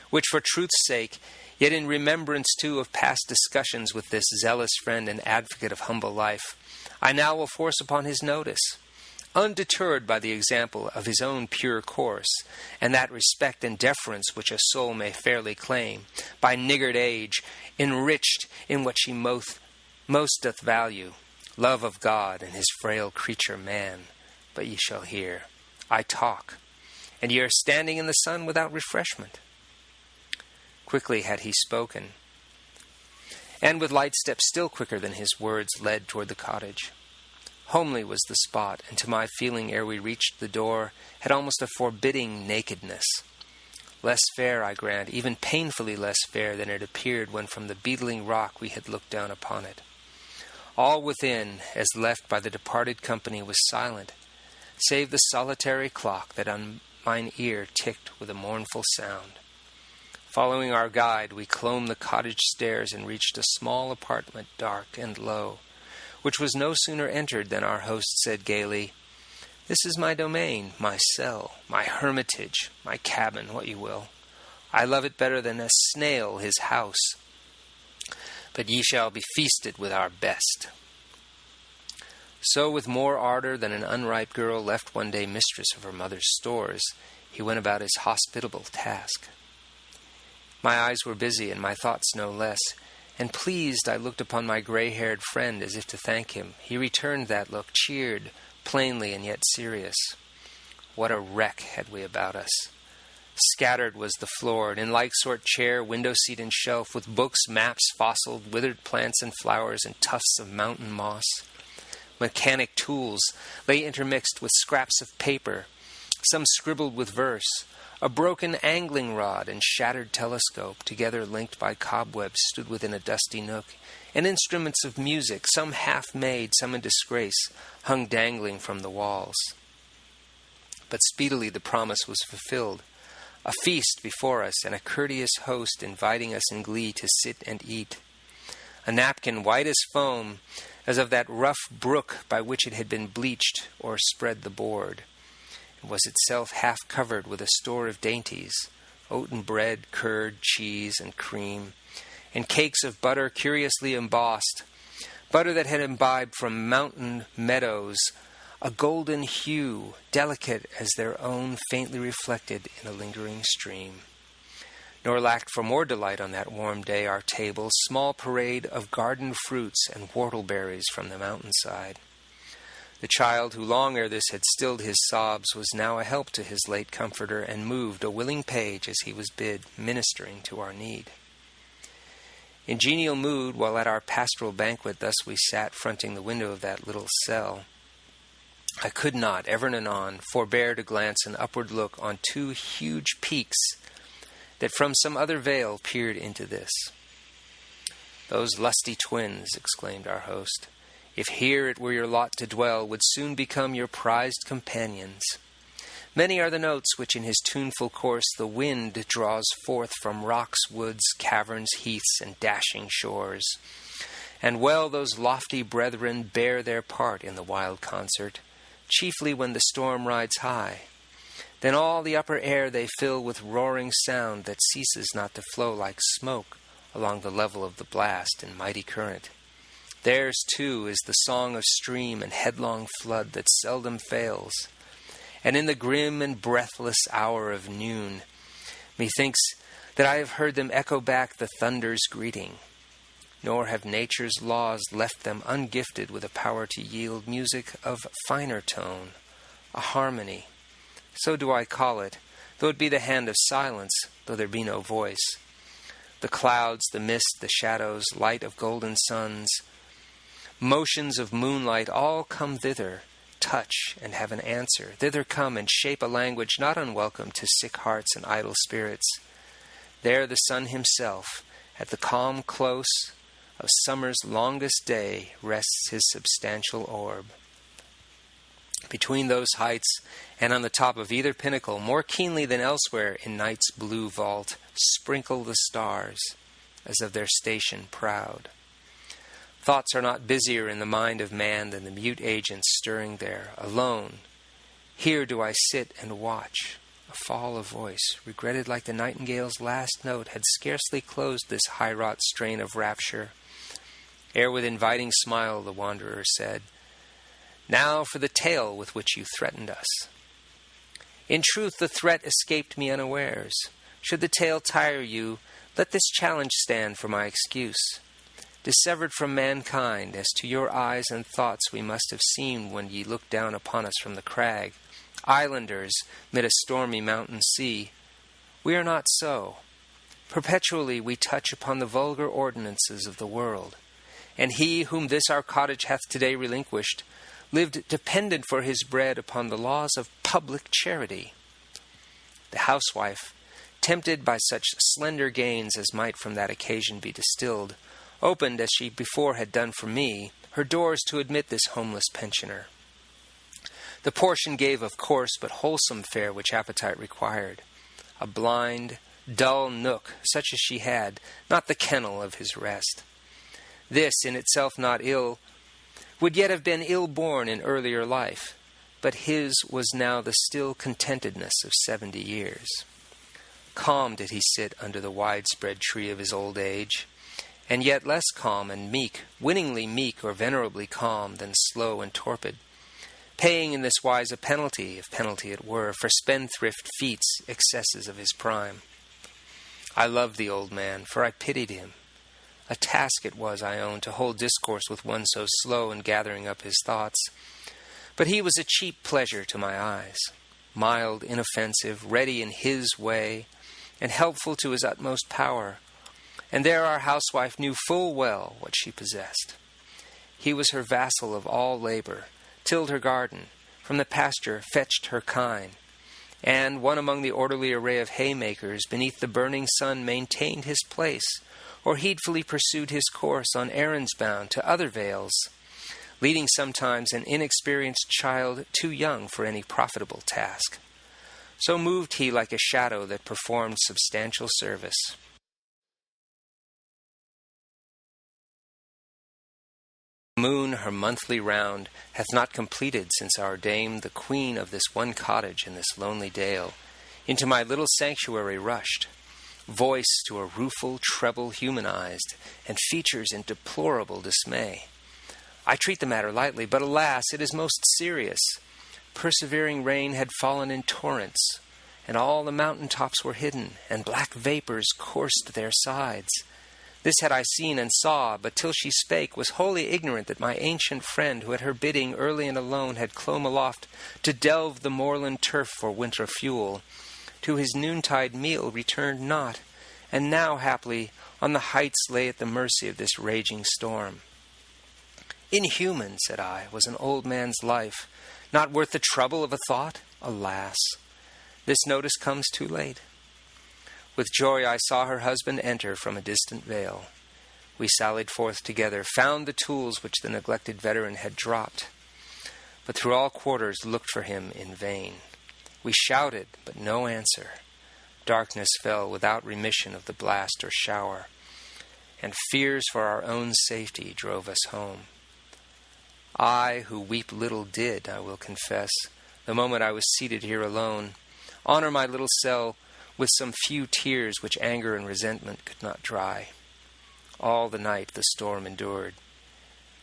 which for truth's sake, yet in remembrance too of past discussions with this zealous friend and advocate of humble life, I now will force upon his notice, undeterred by the example of his own pure course, and that respect and deference which a soul may fairly claim, by niggard age, enriched in what she most doth value, love of God and his frail creature man. But ye shall hear. I talk, and ye are standing in the sun without refreshment." Quickly had he spoken, and with light steps still quicker than his words led toward the cottage. Homely was the spot, and to my feeling ere we reached the door, had almost a forbidding nakedness. Less fair, I grant, even painfully less fair than it appeared when from the beetling rock we had looked down upon it. All within, as left by the departed company, was silent, save the solitary clock that on mine ear ticked with a mournful sound. Following our guide, we clomb the cottage stairs and reached a small apartment, dark and low, which was no sooner entered than our host said gaily, "This is my domain, my cell, my hermitage, my cabin, what you will. I love it better than a snail his house. but ye shall be feasted with our best." So with more ardor than an unripe girl left one day mistress of her mother's stores, he went about his hospitable task. My eyes were busy, and my thoughts no less, and pleased I looked upon my gray-haired friend as if to thank him. He returned that look, cheered, plainly and yet serious. What a wreck had we about us! Scattered was the floor, and in like sort chair, window seat, and shelf, with books, maps, fossiled, withered plants and flowers, and tufts of mountain moss. Mechanic tools lay intermixed with scraps of paper, some scribbled with verse, a broken angling rod and shattered telescope, together linked by cobwebs, stood within a dusty nook, and instruments of music, some half-made, some in disgrace, hung dangling from the walls. But speedily the promise was fulfilled. A feast before us, and a courteous host inviting us in glee to sit and eat. A napkin white as foam, as of that rough brook by which it had been bleached or spread the board, and was itself half covered with a store of dainties, oaten bread, curd, cheese, and cream, and cakes of butter curiously embossed, butter that had imbibed from mountain meadows a golden hue, delicate as their own, faintly reflected in a lingering stream. Nor lacked for more delight on that warm day our table small parade of garden fruits and whortleberries from the mountainside. The child who long ere this had stilled his sobs was now a help to his late comforter, and moved a willing page as he was bid, ministering to our need. In genial mood, while at our pastoral banquet thus we sat fronting the window of that little cell, I could not, ever and anon, forbear to glance an upward look on two huge peaks that from some other vale peered into this. "Those lusty twins," exclaimed our host, "if here it were your lot to dwell, would soon become your prized companions. Many are the notes which in his tuneful course the wind draws forth from rocks, woods, caverns, heaths, and dashing shores. And well those lofty brethren bear their part in the wild concert, chiefly when the storm rides high. Then all the upper air they fill with roaring sound that ceases not to flow like smoke along the level of the blast in mighty current. Theirs, too, is the song of stream and headlong flood that seldom fails. And in the grim and breathless hour of noon, methinks that I have heard them echo back the thunder's greeting. Nor have nature's laws left them ungifted with a power to yield music of finer tone, a harmony. So do I call it, though it be the hand of silence, though there be no voice. The clouds, the mist, the shadows, light of golden suns, motions of moonlight, all come thither, touch and have an answer. Thither come and shape a language not unwelcome to sick hearts and idle spirits. There the sun himself, at the calm close of summer's longest day, rests his substantial orb. Between those heights, and on the top of either pinnacle, more keenly than elsewhere in night's blue vault, sprinkle the stars, as of their station proud. Thoughts are not busier in the mind of man than the mute agents stirring there, alone. Here do I sit and watch. A fall of voice, regretted like the nightingale's last note, had scarcely closed this high-wrought strain of rapture, ere with inviting smile the wanderer said, "Now for the tale with which you threatened us." In truth, the threat escaped me unawares. Should the tale tire you, let this challenge stand for my excuse. Dissevered from mankind, as to your eyes and thoughts we must have seemed when ye looked down upon us from the crag, islanders mid a stormy mountain sea, we are not so. Perpetually we touch upon the vulgar ordinances of the world, and he whom this our cottage hath today relinquished lived dependent for his bread upon the laws of public charity. The housewife, tempted by such slender gains as might from that occasion be distilled, opened, as she before had done for me, her doors to admit this homeless pensioner. The portion gave, of course, but wholesome fare which appetite required. A blind, dull nook, such as she had, not the kennel of his rest. This, in itself not ill, would yet have been ill-born in earlier life, but his was now the still contentedness of 70 years. Calm did he sit under the widespread tree of his old age, and yet less calm and meek, winningly meek or venerably calm than slow and torpid, paying in this wise a penalty, if penalty it were, for spendthrift feats, excesses of his prime. I loved the old man, for I pitied him. A task it was, I own, to hold discourse with one so slow in gathering up his thoughts. But he was a cheap pleasure to my eyes, mild, inoffensive, ready in his way, and helpful to his utmost power. And there our housewife knew full well what she possessed. He was her vassal of all labor, tilled her garden, from the pasture fetched her kine, and, one among the orderly array of haymakers, beneath the burning sun maintained his place, or heedfully pursued his course on errands bound to other vales, leading sometimes an inexperienced child too young for any profitable task. So moved he like a shadow that performed substantial service. The moon her monthly round hath not completed since our dame, the queen of this one cottage in this lonely dale, into my little sanctuary rushed, voice to a rueful treble humanized, and features in deplorable dismay. I treat the matter lightly, but alas, it is most serious. Persevering rain had fallen in torrents, and all the mountain tops were hidden, and black vapors coursed their sides. This had I seen and saw, but till she spake, was wholly ignorant that my ancient friend, who at her bidding early and alone had clomb aloft to delve the moorland turf for winter fuel, to his noontide meal returned not, and now, haply, on the heights lay at the mercy of this raging storm. Inhuman, said I, was an old man's life, not worth the trouble of a thought? Alas, this notice comes too late. With joy I saw her husband enter from a distant vale. We sallied forth together, found the tools which the neglected veteran had dropped, but through all quarters looked for him in vain. We shouted, but no answer. Darkness fell without remission of the blast or shower, and fears for our own safety drove us home. I, who weep little did, I will confess, the moment I was seated here alone, honor my little cell with some few tears which anger and resentment could not dry. All the night the storm endured,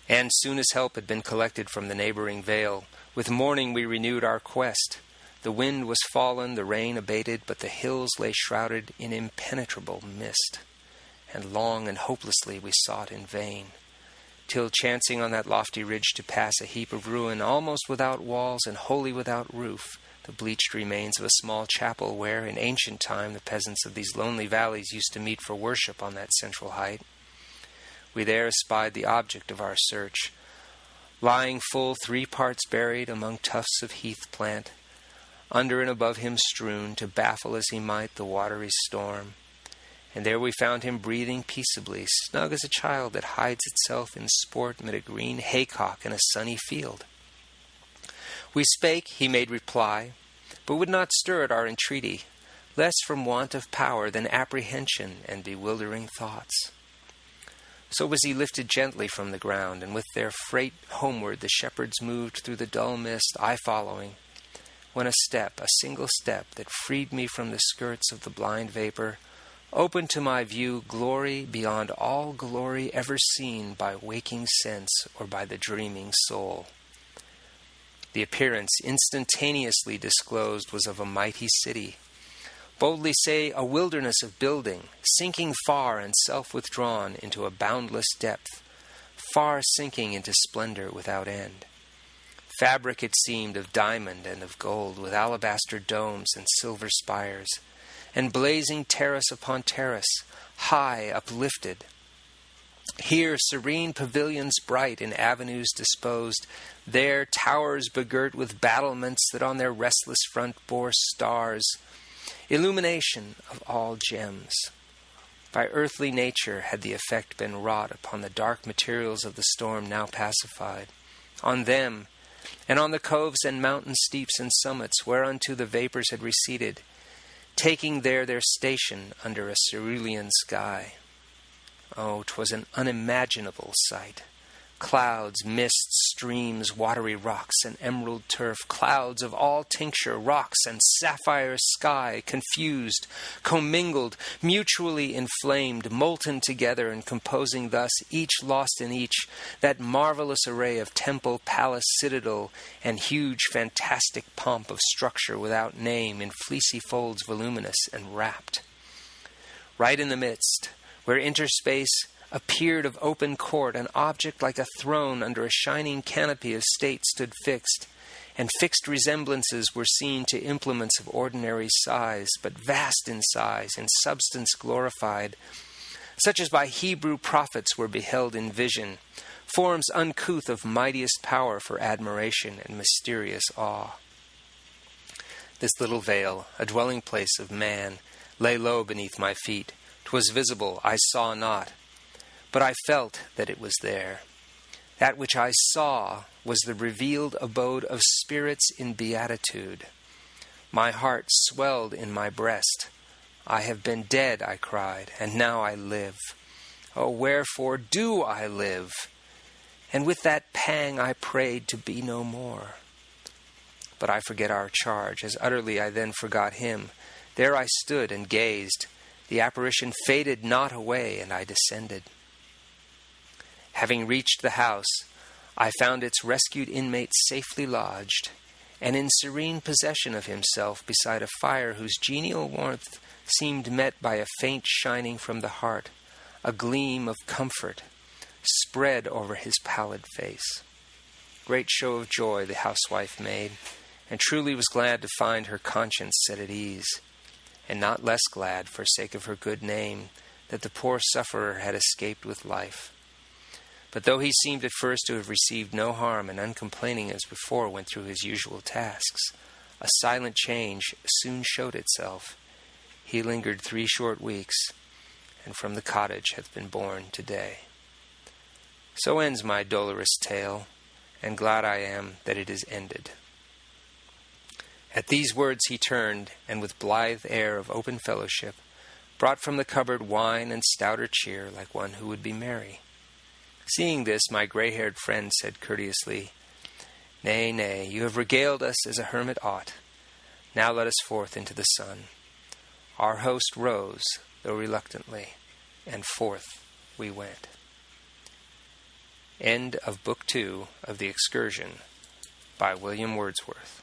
and soon as help had been collected from the neighboring vale, with morning we renewed our quest. The wind was fallen, the rain abated, but the hills lay shrouded in impenetrable mist, and long and hopelessly we sought in vain, till chancing on that lofty ridge to pass a heap of ruin, almost without walls and wholly without roof, the bleached remains of a small chapel where, in ancient time, the peasants of these lonely valleys used to meet for worship on that central height. We there espied the object of our search, lying full 3 parts buried among tufts of heath plant, under and above him strewn, to baffle as he might the watery storm. And there we found him breathing peaceably, snug as a child that hides itself in sport mid a green haycock in a sunny field. We spake, he made reply, but would not stir at our entreaty, less from want of power than apprehension and bewildering thoughts. So was he lifted gently from the ground, and with their freight homeward the shepherds moved through the dull mist, I following, when a single step, that freed me from the skirts of the blind vapor, opened to my view glory beyond all glory ever seen by waking sense or by the dreaming soul. The appearance instantaneously disclosed was of a mighty city, boldly say a wilderness of building, sinking far and self-withdrawn into a boundless depth, far sinking into splendor without end. Fabric it seemed of diamond and of gold, with alabaster domes and silver spires, and blazing terrace upon terrace, high uplifted. Here serene pavilions bright in avenues disposed, there towers begirt with battlements that on their restless front bore stars, illumination of all gems. By earthly nature had the effect been wrought upon the dark materials of the storm now pacified, on them, and on the coves and mountain steeps and summits whereunto the vapors had receded, taking there their station under a cerulean sky. Oh, 'twas an unimaginable sight, Clouds, mists, streams, watery rocks, and emerald turf, clouds of all tincture, rocks and sapphire sky, confused, commingled, mutually inflamed, molten together, and composing thus, each lost in each, that marvelous array of temple, palace, citadel, and huge fantastic pomp of structure without name, in fleecy folds voluminous and wrapped. Right in the midst, where interspace appeared of open court, an object like a throne under a shining canopy of state stood fixed, and fixed resemblances were seen to implements of ordinary size, but vast in size, in substance glorified, such as by Hebrew prophets were beheld in vision, forms uncouth of mightiest power for admiration and mysterious awe. This little vale, a dwelling place of man, lay low beneath my feet. 'Twas visible, I saw not, but I felt that it was there. That which I saw was the revealed abode of spirits in beatitude. My heart swelled in my breast. I have been dead, I cried, and now I live. Oh, wherefore do I live? And with that pang I prayed to be no more. But I forget our charge, as utterly I then forgot him. There I stood and gazed. The apparition faded not away, and I descended. Having reached the house, I found its rescued inmate safely lodged, and in serene possession of himself beside a fire whose genial warmth seemed met by a faint shining from the heart, a gleam of comfort spread over his pallid face. Great show of joy the housewife made, and truly was glad to find her conscience set at ease, and not less glad, for sake of her good name, that the poor sufferer had escaped with life. But though he seemed at first to have received no harm, and uncomplaining as before went through his usual tasks, a silent change soon showed itself. He lingered 3 short weeks, and from the cottage hath been born today. So ends my dolorous tale, and glad I am that it is ended. At these words he turned, and with blithe air of open fellowship, brought from the cupboard wine and stouter cheer, like one who would be merry. Seeing this, my grey-haired friend said courteously, Nay, nay, you have regaled us as a hermit ought. Now let us forth into the sun. Our host rose, though reluctantly, and forth we went. End of Book 2 of The Excursion by William Wordsworth.